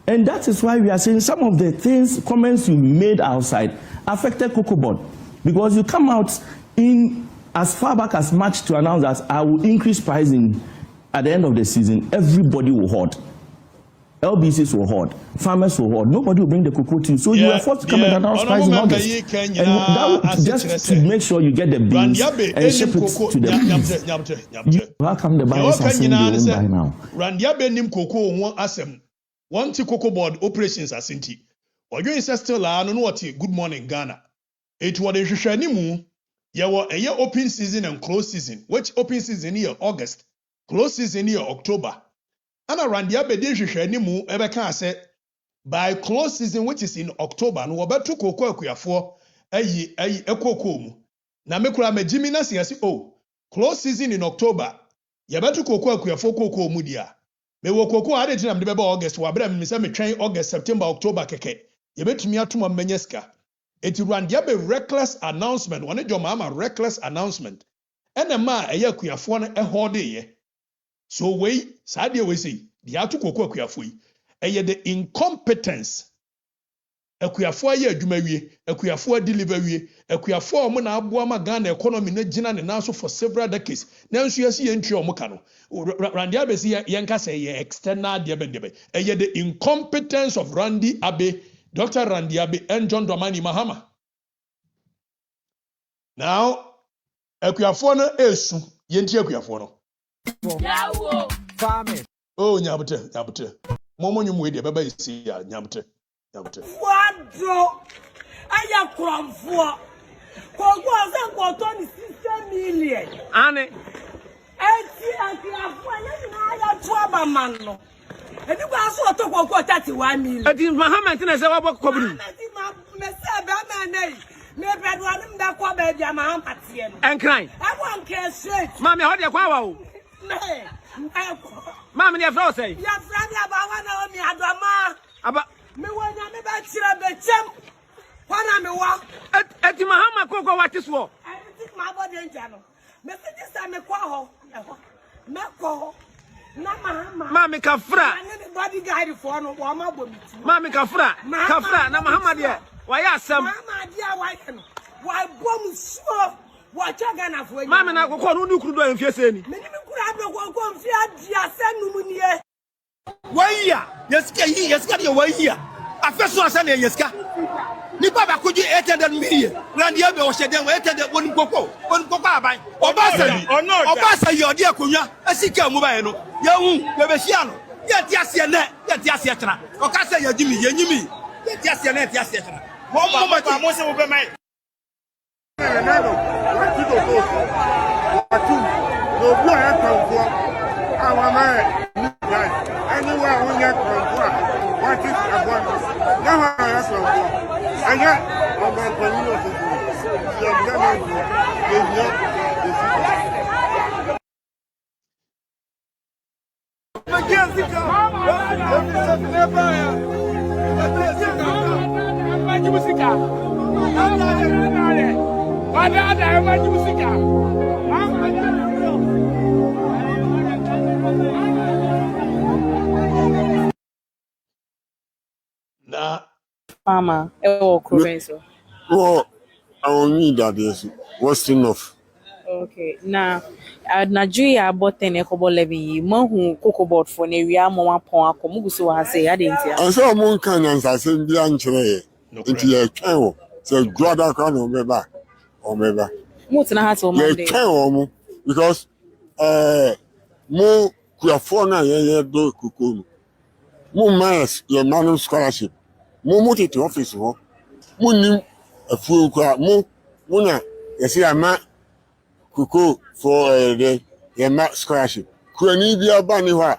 And that is why we are saying some of the things, comments you made outside affected cocoa board. Because you come out in as far back as March to announce that I will increase pricing at the end of the season, everybody will hoard. LBCs will hoard, farmers will hoard. Nobody will bring the cocoa to you. So you are forced to come and announce price in August. And that would just to make sure you get the beans and ship it to them. How come the buyers are saying they won't buy now? Randiabe nim cocoa won asem. One to cocoa board operations asinti. Oyo is still la no what good morning Ghana. It was the hwehwanimu. Yewo eye open season and close season. Which open season here August, close season here October. And around the abedi hwehwanimu ebeka say by close season which is in October no obeto cocoa akuafo ayi ekoko mu. Na mekura magimi na say close season in October. Yebeto cocoa akuafo cocoa mu dia. Me wo cocoa ade tinam de beba August wa bra me say me twen August September October keke. Yebetumi atoma menyeska. Eti randia be reckless announcement. One jo mama reckless announcement. Ene ma eye akuafo no ehode ye. So we sadie we say the atu kokko akuafo yi eye the incompetence akuafo aye adwuma wie akuafo deliver wie akuafo mo na aboa ma Ghana economy na gina ne naso for several decades nanso yesi ye ntwe omo ka no Randy Abe say yenka say ye external debe eye the incompetence of Randy Abe, Dr. Randy Abe and John Dramani Mahama. Now akuafo no esu yenti akuafo no Yawo. farmers oh nyabute momo nyum de baba isi ya nyabute Quadro. Aya kromfo. Kogo asan ko to ni 6 million. Ane. Eti akuafo na aya to abaman no. Edi kwa so to ko 31 million. Edi Muhammad na se wa bokobru. Edi ma me se be ma nei. Me be do anim da kwa ba bia ma ampatie no. Enkran. E won ke straight. Mami ho de kwa wa o. Mami ne fro say. Ya fra dia ba wa na o mi adoma. Aba me wonya me ba chira be chem. Wana me wa. Eti Muhammad kokko wati so. Eti ma body nja no. Me se dis me kwa ho. Me ko. Na Muhammad. Mami kafra. Na body guide for no wo ma bo mi ti. Mami kafra. Kafra na Muhammad ye. Wa ya asem. Muhammad dia wa ye no. Wa bom so. Wa chaga na fo. Mami na kokko no ni kuru do enfie se ni. Me ni mi kuru ado kokko enfie adia senum ni e. Wa ya. Yeska de wa ya. Afeso asa na yeska. Ni baba kuji 800 million. Randi ebe o shede 800 woni kokko aban. Obasa yi odi akonwa asika mu ba ye no. Ye hu ye be hia no. Ye ti ase na, ye ti ase tra. O ka se ye jimi, ye nyimi. Ye ti ase na, ye ti ase tra. Mo mo se mo be mai. Neno, watu do watu no bu ya kanfo. Awa mai. Anywhere when you kanfo. What is abon? Na ha ya kanfo. Anya ọmọ pẹ̀lú òṣèlú yẹ gẹ́gẹ́ na Farmer, Kurenso. Well, I will need that yes. What's enough? Okay. Now, Nigeria bought 10 ecobo levy. Mahu cocoa board for Neria Mama Pon, Komugusu has say, I didn't hear. And so, Moon can answer, say, Bianche, into a cow, so Grada can remember, or maybe. Mutana has on Monday. Because, more Kuafona, ye do cuckoo. More miles, your man scholarship. More motive to office, Munim a full crowd, Muna, you see, I'm not cuckoo for the scholarship. Could any be a bunny 1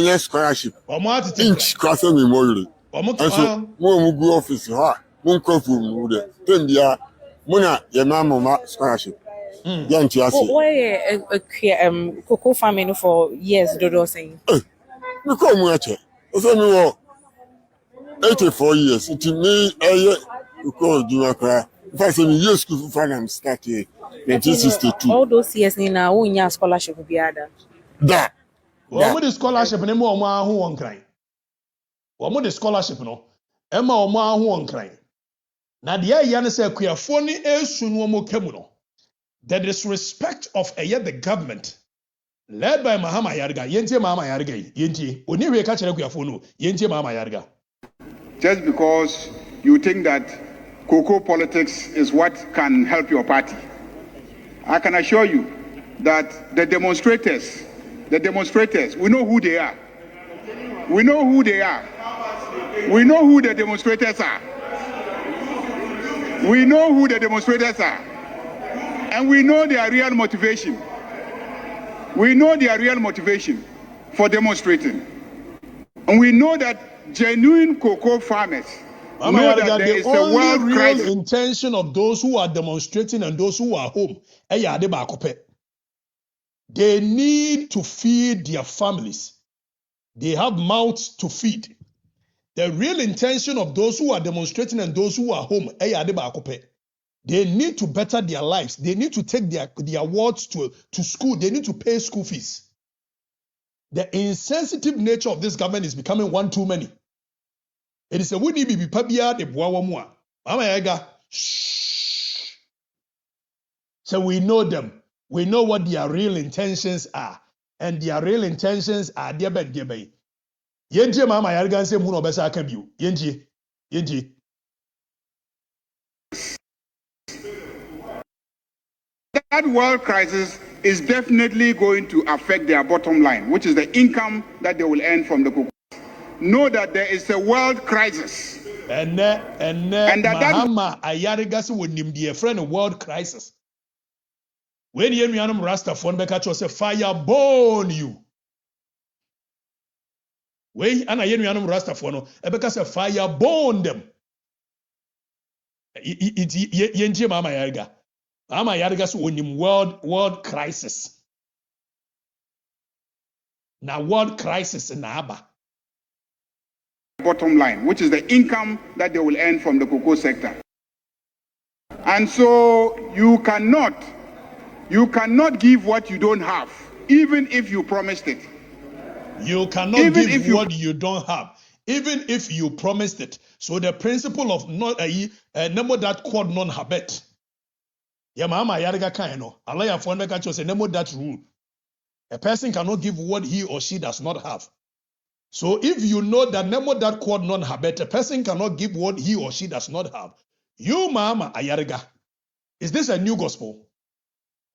year scholarship? Or more to inch crossing memorially. And so, more go office, Moon Kofu, Tendia, Muna, your mamma scholarship. Why a cocoa farming for years, Dodo saying? You come watch it. It's only 84 years. It me a year. You call Juma. If I say you school for them started 1962. All those years now, who in scholarship will be other. That. What the scholarship and more who won't cry? What the scholarship no? Emma or ma who won't cry. Now the Yana say queer phony soon womo kemuno. The disrespect of the government led by Mahama Yarga, Yenti Mama Yarga, Yenti, Uniwe Kachakuya Fono, Yenti Mama Yarga. Just because you think that cocoa politics is what can help your party, I can assure you that the demonstrators, we know who they are. We know who they are. We know who the demonstrators are. We know who the demonstrators are. And we know their real motivation. We know their real motivation for demonstrating. And we know that genuine cocoa farmers know that there is a world real crisis. Intention of those who are demonstrating and those who are home. They need to feed their families. They have mouths to feed. The real intention of those who are demonstrating and those who are home, they need to better their lives. They need to take their wards to school. They need to pay school fees. The insensitive nature of this government is becoming one too many. It is a would be pabia de boawamua. Mama yaga. Shh. So we know them. We know what their real intentions are. And their real intentions are dear bed dear bay. Yenti mama yaga say muno besa kabiu. Yenti. That world crisis is definitely going to affect their bottom line, which is the income that they will earn from the cocoa. Know that there is a world crisis. And that Mahama Ayarigasi would name the friend a world crisis. When you Mianum Rastafon Bekacho say fire burn you. When Anna Yemianum Rastafono, Ebeka say fire burn them. Yenji Mama Yariga. Mama Yarigas would name world crisis. Now world crisis in Aba. Bottom line, which is the income that they will earn from the cocoa sector. And so you cannot give what you don't have, even if you promised it. You cannot give what you don't have, even if you promised it. So the principle of not nemo that quod non habet. Ya mama yariga kaino. Allah ya phone make say nemo that rule. A person cannot give what he or she does not have. So if you know that nemo that quod non habet, a person cannot give what he or she does not have. You mama ayariga. Is this a new gospel?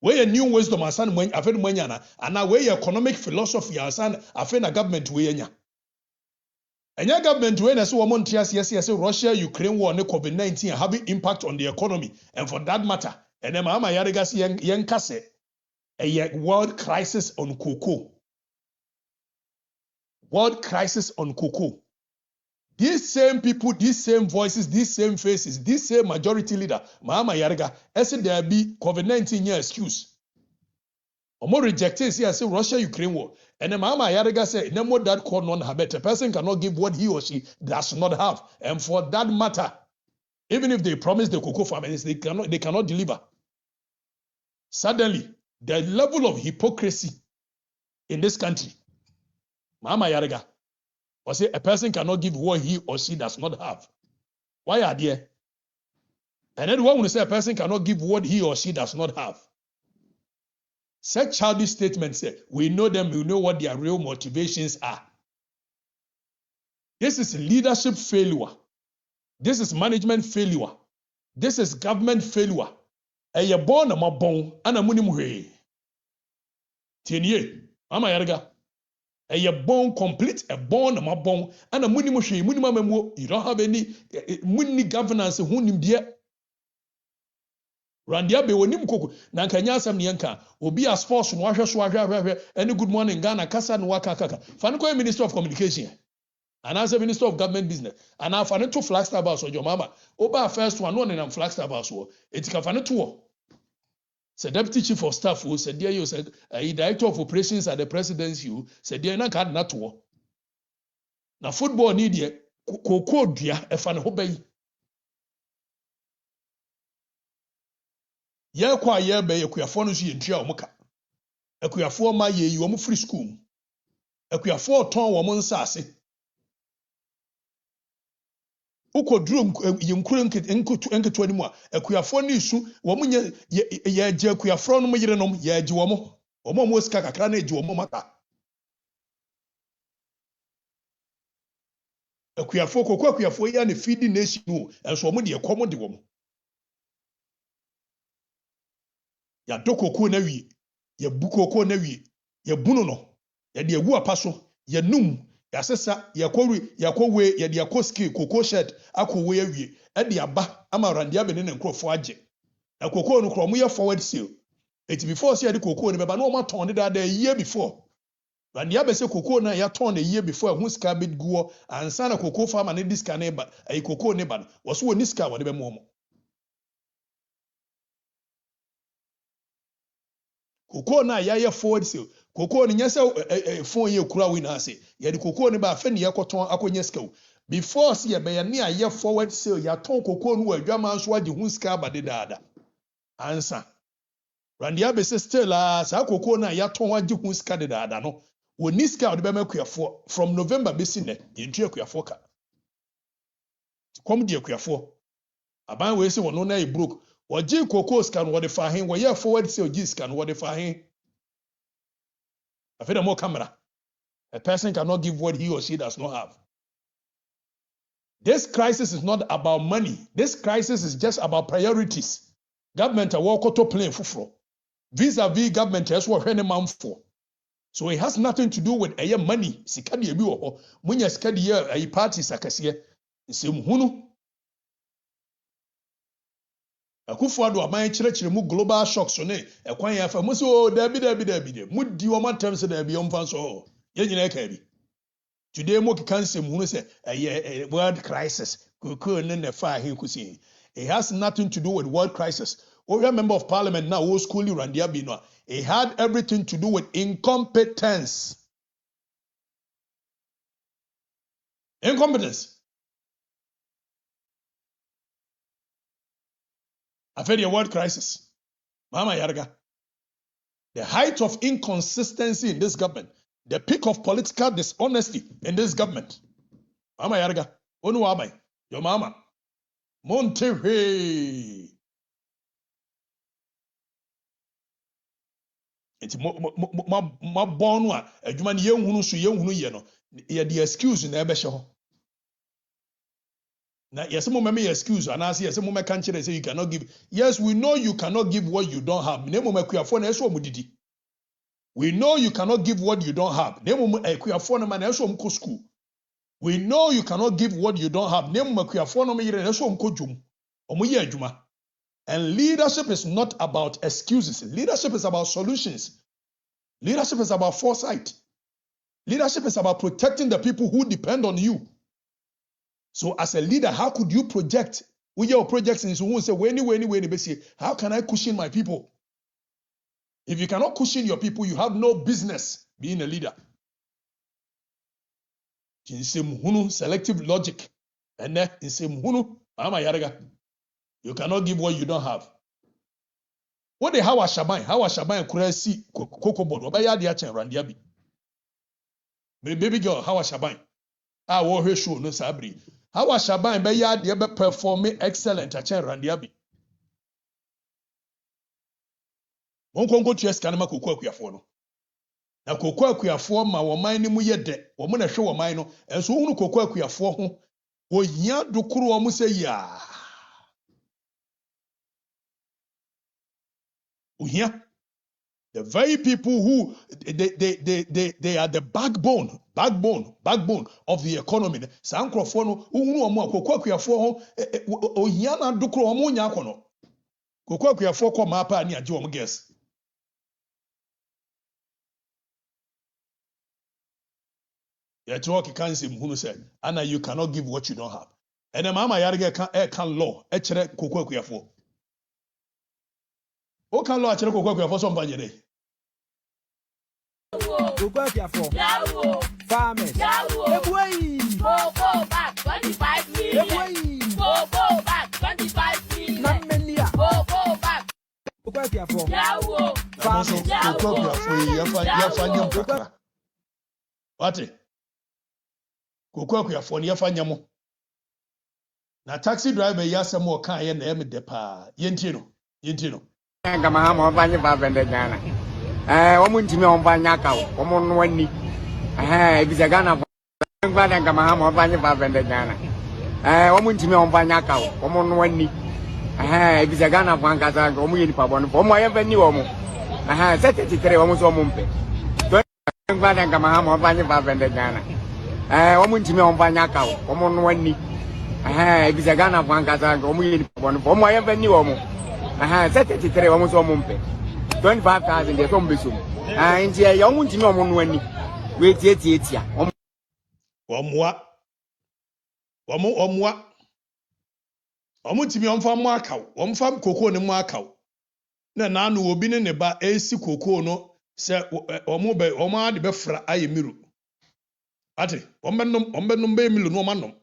Where a new wisdom asan when afen manyana and now where economic philosophy asan afen a government way nya. Enya government way na so woman yes Russia Ukraine war ne COVID-19 having impact on the economy, and for that matter and mama yariga si yen kase a world crisis on cocoa. World crisis on cocoa. These same people, these same voices, these same faces, this same majority leader, Mahama Yariga, said there be COVID-19 year excuse. Omo rejected say Russia Ukraine war. And then Mahama Yariga said, no more that called non-habit. A person cannot give what he or she does not have. And for that matter, even if they promise the cocoa farmers, they cannot deliver. Suddenly, the level of hypocrisy in this country, Mahama Yariga, or say a person cannot give what he or she does not have. Why are there? And then one will say a person cannot give what he or she does not have. Such childish statements say, we know them, we know what their real motivations are. This is leadership failure. This is management failure. This is government failure. And you're born a mabon and a munimwe. Tienye, Mama Yarga. And you're born complete, a born a mabon and a munimushe, munimamo. You don't have any muni governance who nim dear. Randia be wonim koko na nkanya asam ne nka obi a sports no ahwe any good morning Ghana kasa no waka kaka fane ko Minister of Communication and as a Minister of Government Business and afane to Flagstaff House ojo mama oba first one no na Flagstaff House wo etika fane to say Deputy Chief of Staff who said there you said Director of Operations at the Presidency you said there na card na to na football need there koko dua e fane ho bayi. Ye kwa ye be ye kuyafo no so ye ntua omuka. Akuyafo ma ye yi omu free school. Akuyafo ton wo mu nsase. Ukoduru ye nkuru enketu ani mu a akuyafo ni su wo mu ye age akuyafo no mu yire nom ye age wo mu. Omo mo sika kakra na age wo mu maka. Akuyafo kokwa akuyafo ya ne feeding nation no enso mo de ekomo de wo mu. Ya dokoko na wie ya bukoko na wie ya bunu no ya de agu apaso ya num ya sesa ya kowe ya de akoski koko shed akowe ya wie e de aba ama rande abene ne nkrofo age na koko no kro mo ya forward sale it before say de koko no beba no ma ton de da year before rande abese koko na ya ton the year before hu ska bit guo ansa na koko farmer ne diska ne ba ai koko ne ba wo so ni ska wo de be mo koko na ya forward sale koko ni nyese phone ye kura wi na ase ye de koko ni ba afa ni yekoton akonye ska before see ye be ne ya forward sale ya ton koko no adwama nso age hu ska ba de dada ansa randia be se still sa koko na ya ton age hu ska de dada no woni ska de be makuafo from November be si ne ye ntua kuafo ka kom de kuafo aban we se wono na e broke Waji koko scan what the fahin, where you forward say G scan what the fahin. I feel more camera. A person cannot give what he or she does not have. This crisis is not about money. This crisis is just about priorities. Government are walk to plane fufro. vis-a-vis government as well when a man for. So it has nothing to do with a money. Sikadi ebi wo munya sikadi a party sakasiye nsem hunu. Akufo-Addo aban kyerɛkyerɛ mu global shocks ne ekwan ya fa mu so dabi mudi wo matam se dabi omfa so ye nyina ka bi. Today mo kika nsem hunu se a world crisis ko ne fa he kusi. It has nothing to do with world crisis. Oh, you're a member of parliament now, old school Randia Bino. It had everything to do with incompetence. Incompetence. I've had a world crisis. Mama Yarga. The height of inconsistency in this government. The peak of political dishonesty in this government. Mama Yarga. Onu Amai. Your mama. Montevideo. It's ma born one. Adwuma ne yenhunu so yenhunu ye no. Ye the excuse na ebe hye ho. Na yes mo me excuse and as yes mo me kan kire say you cannot give. Yes, we know you cannot give what you don't have. Ne mo makuafo na eso mo didi. We know you cannot give what you don't have. Ne mo makuafo na ma na eso mo ko school. We know you cannot give what you don't have. Ne mo makuafo na me yire na eso mo ko dwum. Omo ye adwuma. And leadership is not about excuses. Leadership is about solutions. Leadership is about foresight. Leadership is about protecting the people who depend on you. So as a leader, how could you project? With your projects in so say, how can I cushion my people? If you cannot cushion your people, you have no business being a leader. Selective logic. And then in you cannot give what you don't have. What the how Shaban could see Coco Board? Obaya the Achen Randiabi. Baby girl, how Shaban? I wore her show no sabri. How Shaban Baya the ever performing excellent at Chen Randiabi. One can go to Escanama Coco Quiafono. Now Coco Quiafor, my woman mu ye de, woman a show of mine, and so unu Coco Quiafor, o ya do Kuru Amuse ya. Here, the very people who they are the backbone of the economy. Sankrofono unu omo akokwakuafo ohia na dokro omo nya akono. Kokwakuafo ko mapa ani age omo guess. Ya talk can say hunu say ana you cannot give what you don't have. And mama yarge can law e kire kokwakuafo. O kan lo a kire kokwakuafo so mba nyere. Okatakyie Afrifa. Farmers. Ebway. Go back 25 million. Ebway. Go back 25 million. Namenia. Go back. Okatakyie Afrifa. Farmers. Okatakyie Afrifa yafanya mpaka. Wate. Okatakyie Afrifa yafanya mo. Na taxi driver yasem o kan ye na em de pa. Yenti no. Kama hama wafanye bavende Ghana. Omu ntimi ombanya ka omu nwani ibiza Ghana ngwana kama hama wafanye bavende Ghana. Omu ntimi ombanya ka omu nwani ibiza Ghana fanga omu yeni pabon omu ayembe ni omu sete titere omu so mumpe ngwana kama hama wafanye bavende Ghana. Omu ntimi ombanya ka omu nwani ibiza Ghana fanga omu yeni pabon omu ayembe ni omu sete titere omu so mumpe 25,000 de some besum. Nti e yo ntimi omo no ani. We tietia. Omo ntimi omfa mo akaw. Omfa kokoo ne mo akaw. Na no obi ne ba esi kokoo no se omo ade be fra ayemiru. Ate, ombenum be emilu no manom.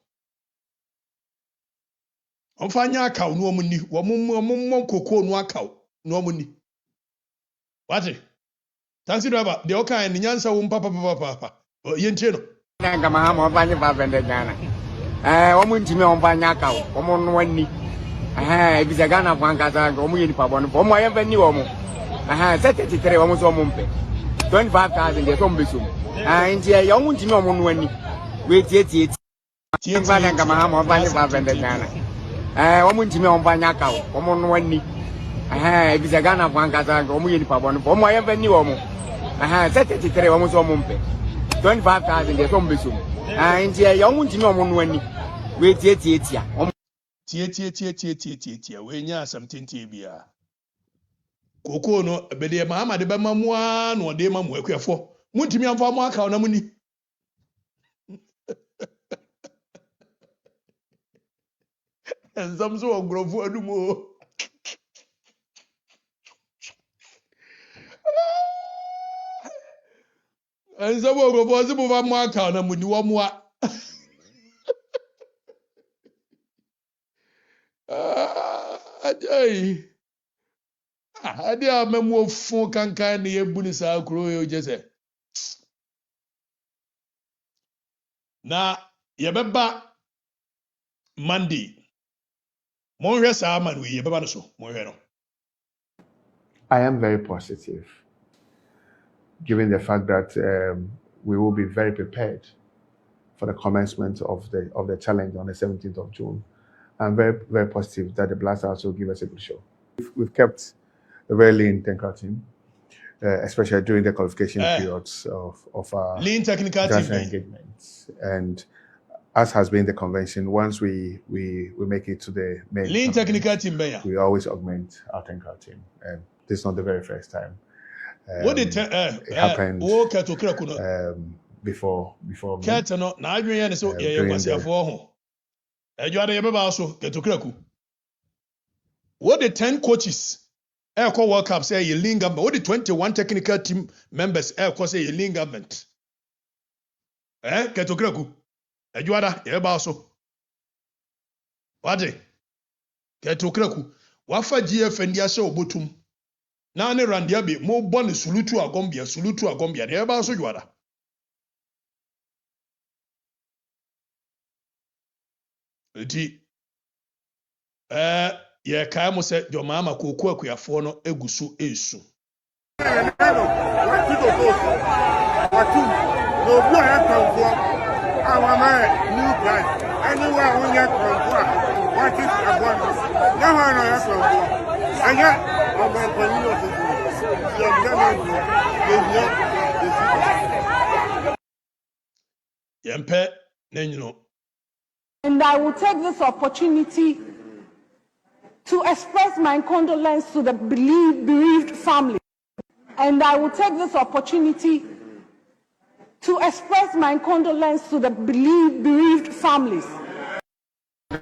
Omfa nya akaw no omo ni. Omo kokoo no akaw no omo ni. Wati? Taxi driver, the oka and nyansa papa. Yentino. Kama hama wafanye bavende Ghana. Omu ntimi ombanya ka omu nwani. Ibiza Ghana fanga omu yeni pabon. Omu ayembe ni omu. Sete titere omu so mumpe. 25,000 de some besum. Nti e yo ntimi omu nwani. We tietia. Ngwana kama hama wafanye bavende Ghana. Omu ntimi ombanya ka omu nwani. If it's a Ghana for Ankasa, Omu Pabon, for my avenue, set it to 25,000, the Tombisum. And here, young Muntinom when we Tia. We nya something tibia. Koko no bede mama de bema mua no de mamu akuafo. Muntimi amfa mo aka na muni. Enzam so ogrofo adumo. Enzam ogrofo se bo ba mo aka na muni wo mo a. Ajay. Ade a memu ofu kankan ne yebu ni sa kuro yo jese. Na yebeba Monday. Monhwe sa man we yebeba no so. Monhwe no. I am very positive, given the fact that we will be very prepared for the commencement of the challenge on the 17th of June. I'm very, very positive that the Blast House will give us a good show. We've kept a very lean technical team, especially during the qualification periods of our lean technical team engagements. And as has been the convention, once we make it to the main lean technical team, we always augment our technical team. And this is not the very first time. What did it happened before me. No, na adwen ne so ye kwasiafo ho. Ejuade ye beba so ketokraku. What the 10 coaches call World Cup say you lean government. What the 21 technical team members call say you lean government. Ketokraku. Ejuada ye beba so. Wade. Ketokraku. Wafa GFN dia se obotum. Na ne randia be mo bon sulutu agombia ye beba so juada. Eti ye kai mo se jo mama koku akuafo no egusu esu yempe nenyino. And I will take this opportunity to express my condolence to the bereaved family. And I will take this opportunity to express my condolence to the bereaved families. If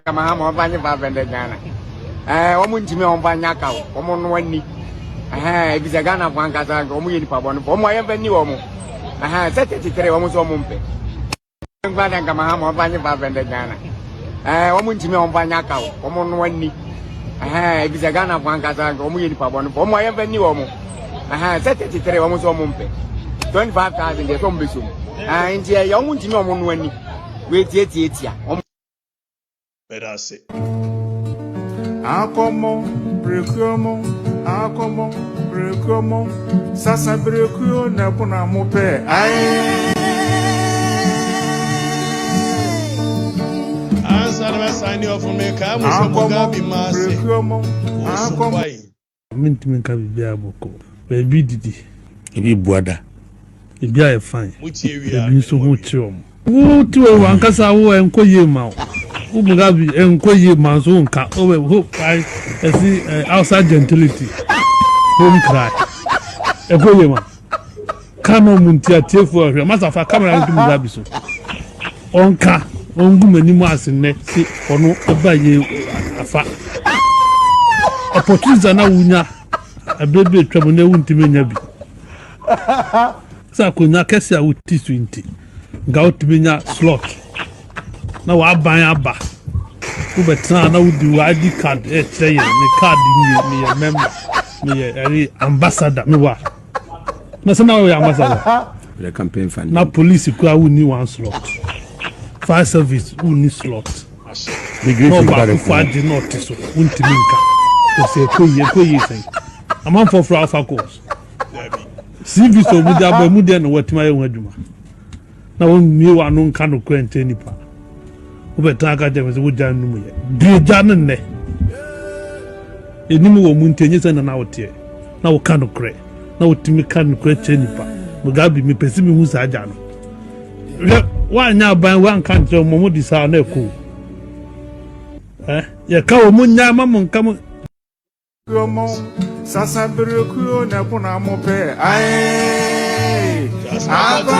it's a Ghana for Ankasa, Omu Pabon, for my avenue, set it to 25,000, the Tombisum. And here, young Muntinom when we take it here. Let us say. Akomo, Brekomo, Sasa Breko, Napuna Mope, Sign off from me, come Mugabe Massey. Mint can be able baby didi. If you brother, if you are fine, you so much. Who to a Wankasa and Koye Mao? Who Mugabe and Koye Mazunka over hope I see outside gentility. Home cry. A Koyema. Kano Muntia Tifo, a master of a camera to Mugabe. Onka. Many months in next or no abaye afa opportunities na wunya abebe twam na wuntimenya bi sa konya kese a wuti 20 ga wutimenya slot na wa ban aba wo betra na wudi wa ID card tell you me card ni me member me ambassador me wa na se na we ambassador the campaign fund na police ku a wuni one slot fire service uni slot. No back for the notice so untiminka. To say koye say. A man for alpha course. CV so with the mudia no what my waduma. Na won mi wa no nka no kwente nipa. Wo betaka dem se wodan no mu ye. De janen ne. enimu wo muntenye se na wote na wo kan kre na wotimi kan kre chenipa Mugabe mi pesi mi hu sa aja no wa nya ban wa kan tre mo di sa na ko ye ka wo munya ma mo nka mo sasa berekuo na kuna mope ai aba